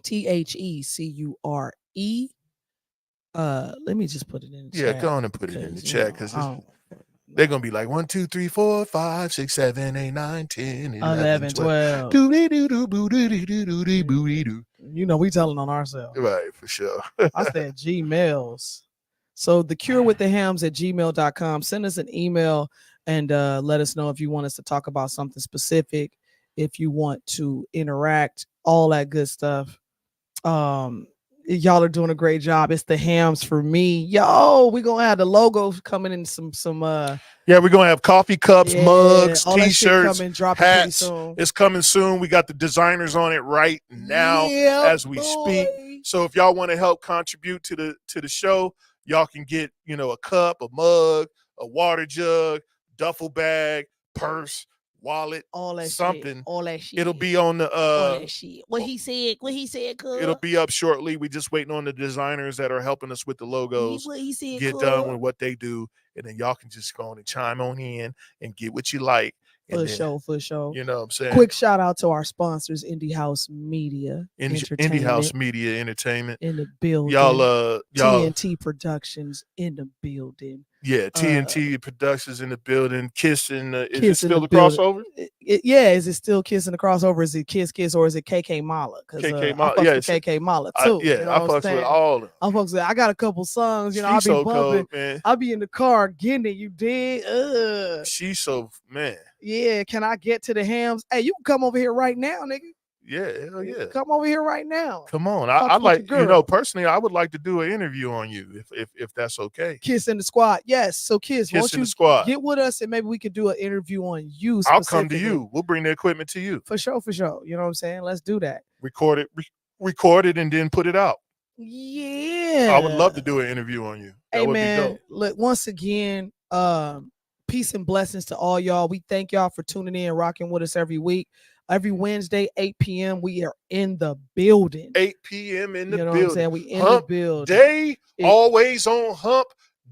Speaker 1: THECURE. Let me just put it in the chat.
Speaker 2: Yeah, go on and put it in the chat because they're gonna be like 1, 2, 3, 4, 5, 6, 7, 8, 9, 10, 11, 12.
Speaker 1: We telling on ourselves.
Speaker 2: Right, for sure.
Speaker 1: I said Gmails. So thecurewiththehams@gmail.com. Send us an email and let us know if you want us to talk about something specific, if you want to interact, all that good stuff. Y'all are doing a great job. It's the Hams for me. Yo, we're gonna have the logo coming in some
Speaker 2: yeah, we're gonna have coffee cups, mugs, t-shirts, hats.
Speaker 1: Soon.
Speaker 2: It's coming soon. We got the designers on it right now as we speak. So if y'all want to help contribute to the show, y'all can get a cup, a mug, a water jug, duffel bag, purse, wallet,
Speaker 1: all that
Speaker 2: something.
Speaker 1: Shit. All that shit.
Speaker 2: It'll be on the
Speaker 1: all that shit. What he said, cuz.
Speaker 2: It'll be up shortly. We just waiting on the designers that are helping us with the logos.
Speaker 1: What he said,
Speaker 2: get done with what they do, and then y'all can just go on and chime on in and get what you like.
Speaker 1: For sure.
Speaker 2: You know what I'm saying?
Speaker 1: Quick shout out to our sponsors, Indie House Media.
Speaker 2: Indie House Media Entertainment.
Speaker 1: In the building.
Speaker 2: Y'all
Speaker 1: TNT Productions in the building.
Speaker 2: Yeah, TNT Productions in the building. Kiss and is it still the crossover?
Speaker 1: Is it still Kiss and the crossover? Is it Kiss or is it KK Mala?
Speaker 2: KK Mala,
Speaker 1: KK Mala too.
Speaker 2: I fucks with all of them.
Speaker 1: I got a couple songs. I'll be
Speaker 2: so
Speaker 1: bumping.
Speaker 2: Cold, man.
Speaker 1: I'll be in the car getting it. You dig?
Speaker 2: She's so man.
Speaker 1: Yeah, can I get to the Hams? Hey, you can come over here right now, nigga.
Speaker 2: Yeah, hell yeah.
Speaker 1: Come over here right now.
Speaker 2: Come on. I like, personally, I would like to do an interview on you if that's okay.
Speaker 1: Kiss in the squad. Yes. So Kiss
Speaker 2: in the squad.
Speaker 1: Get with us and maybe we could do an interview on you.
Speaker 2: I'll come to you. We'll bring the equipment to you.
Speaker 1: For sure. You know what I'm saying? Let's do that.
Speaker 2: Record it and then put it out.
Speaker 1: Yeah.
Speaker 2: I would love to do an interview on you. That would be dope.
Speaker 1: Look, once again, peace and blessings to all y'all. We thank y'all for tuning in and rocking with us every week. Every Wednesday, 8 p.m., we are in the building.
Speaker 2: 8 p.m. in the building.
Speaker 1: You know what I'm saying? We in the building.
Speaker 2: Day, always on hump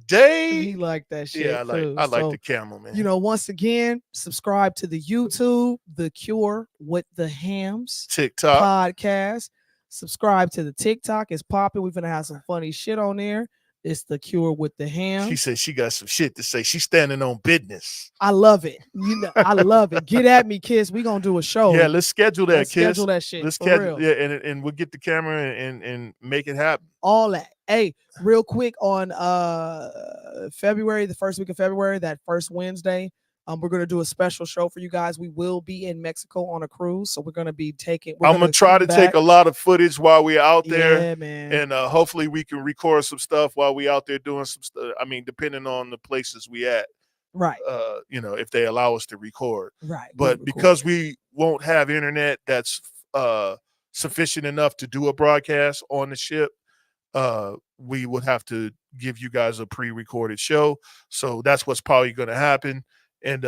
Speaker 2: day.
Speaker 1: He like that shit.
Speaker 2: Yeah, I like the camel, man.
Speaker 1: Once again, subscribe to the YouTube, The Cure with the Hams
Speaker 2: TikTok
Speaker 1: podcast. Subscribe to the TikTok. It's popping. We're gonna have some funny shit on there. It's The Cure with the Hams.
Speaker 2: She said she got some shit to say. She's standing on business.
Speaker 1: I love it. I love it. Get at me, Kiss. We gonna do a show.
Speaker 2: Yeah, let's schedule that, Kiss.
Speaker 1: Schedule that shit.
Speaker 2: Let's schedule. Yeah, and we'll get the camera and make it happen.
Speaker 1: All that. Hey, real quick on February, the first week of February, that first Wednesday. We're going to do a special show for you guys. We will be in Mexico on a cruise. So we're going to be taking.
Speaker 2: I'm going to try to take a lot of footage while we're out there.
Speaker 1: Yeah, man.
Speaker 2: And hopefully we can record some stuff while we out there doing some stuff. I mean, depending on the places we at.
Speaker 1: Right.
Speaker 2: If they allow us to record.
Speaker 1: Right.
Speaker 2: But because we won't have internet that's sufficient enough to do a broadcast on the ship, we would have to give you guys a pre-recorded show. So that's what's probably going to happen. And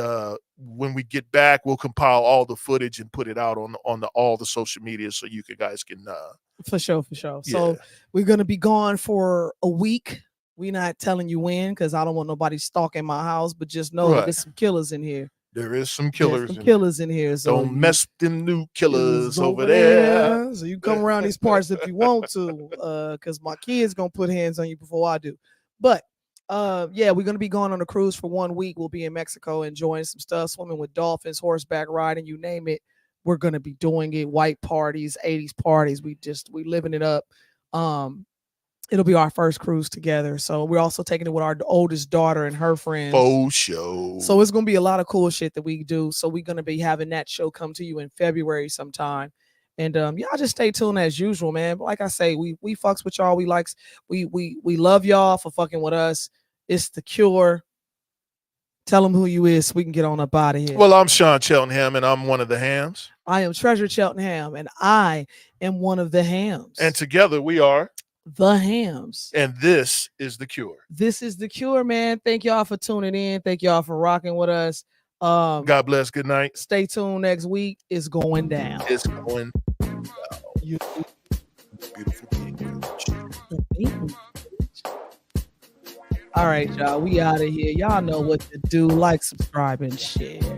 Speaker 2: when we get back, we'll compile all the footage and put it out on all the social media so you guys can.
Speaker 1: For sure. So we're gonna be gone for a week. We're not telling you when because I don't want nobody stalking my house, but just know there's some killers in here.
Speaker 2: There is some killers.
Speaker 1: In here. So
Speaker 2: don't mess with them new killers over there.
Speaker 1: So you come around these parts if you want to, because my kids gonna put hands on you before I do. But we're gonna be going on a cruise for 1 week. We'll be in Mexico enjoying some stuff, swimming with dolphins, horseback riding, you name it. We're gonna be doing it. White parties, 80s parties. We living it up. It'll be our first cruise together. So we're also taking it with our oldest daughter and her friends.
Speaker 2: Faux show.
Speaker 1: So it's gonna be a lot of cool shit that we do. So we're gonna be having that show come to you in February sometime. And y'all just stay tuned as usual, man. But like I say, we fucks with y'all. We love y'all for fucking with us. It's the Cure. Tell them who you is so we can get on up out of here.
Speaker 2: Well, I'm Sean Cheltenham, and I'm one of the Hams.
Speaker 1: I am Treasure Cheltenham, and I am one of the Hams.
Speaker 2: And together we are
Speaker 1: the Hams.
Speaker 2: And this is the Cure.
Speaker 1: This is the Cure, man. Thank y'all for tuning in. Thank y'all for rocking with us.
Speaker 2: God bless. Good night.
Speaker 1: Stay tuned next week. It's going down.
Speaker 2: It's going down. Beautiful thing.
Speaker 1: All right, y'all. We out of here. Y'all know what to do. Like, subscribe, and share.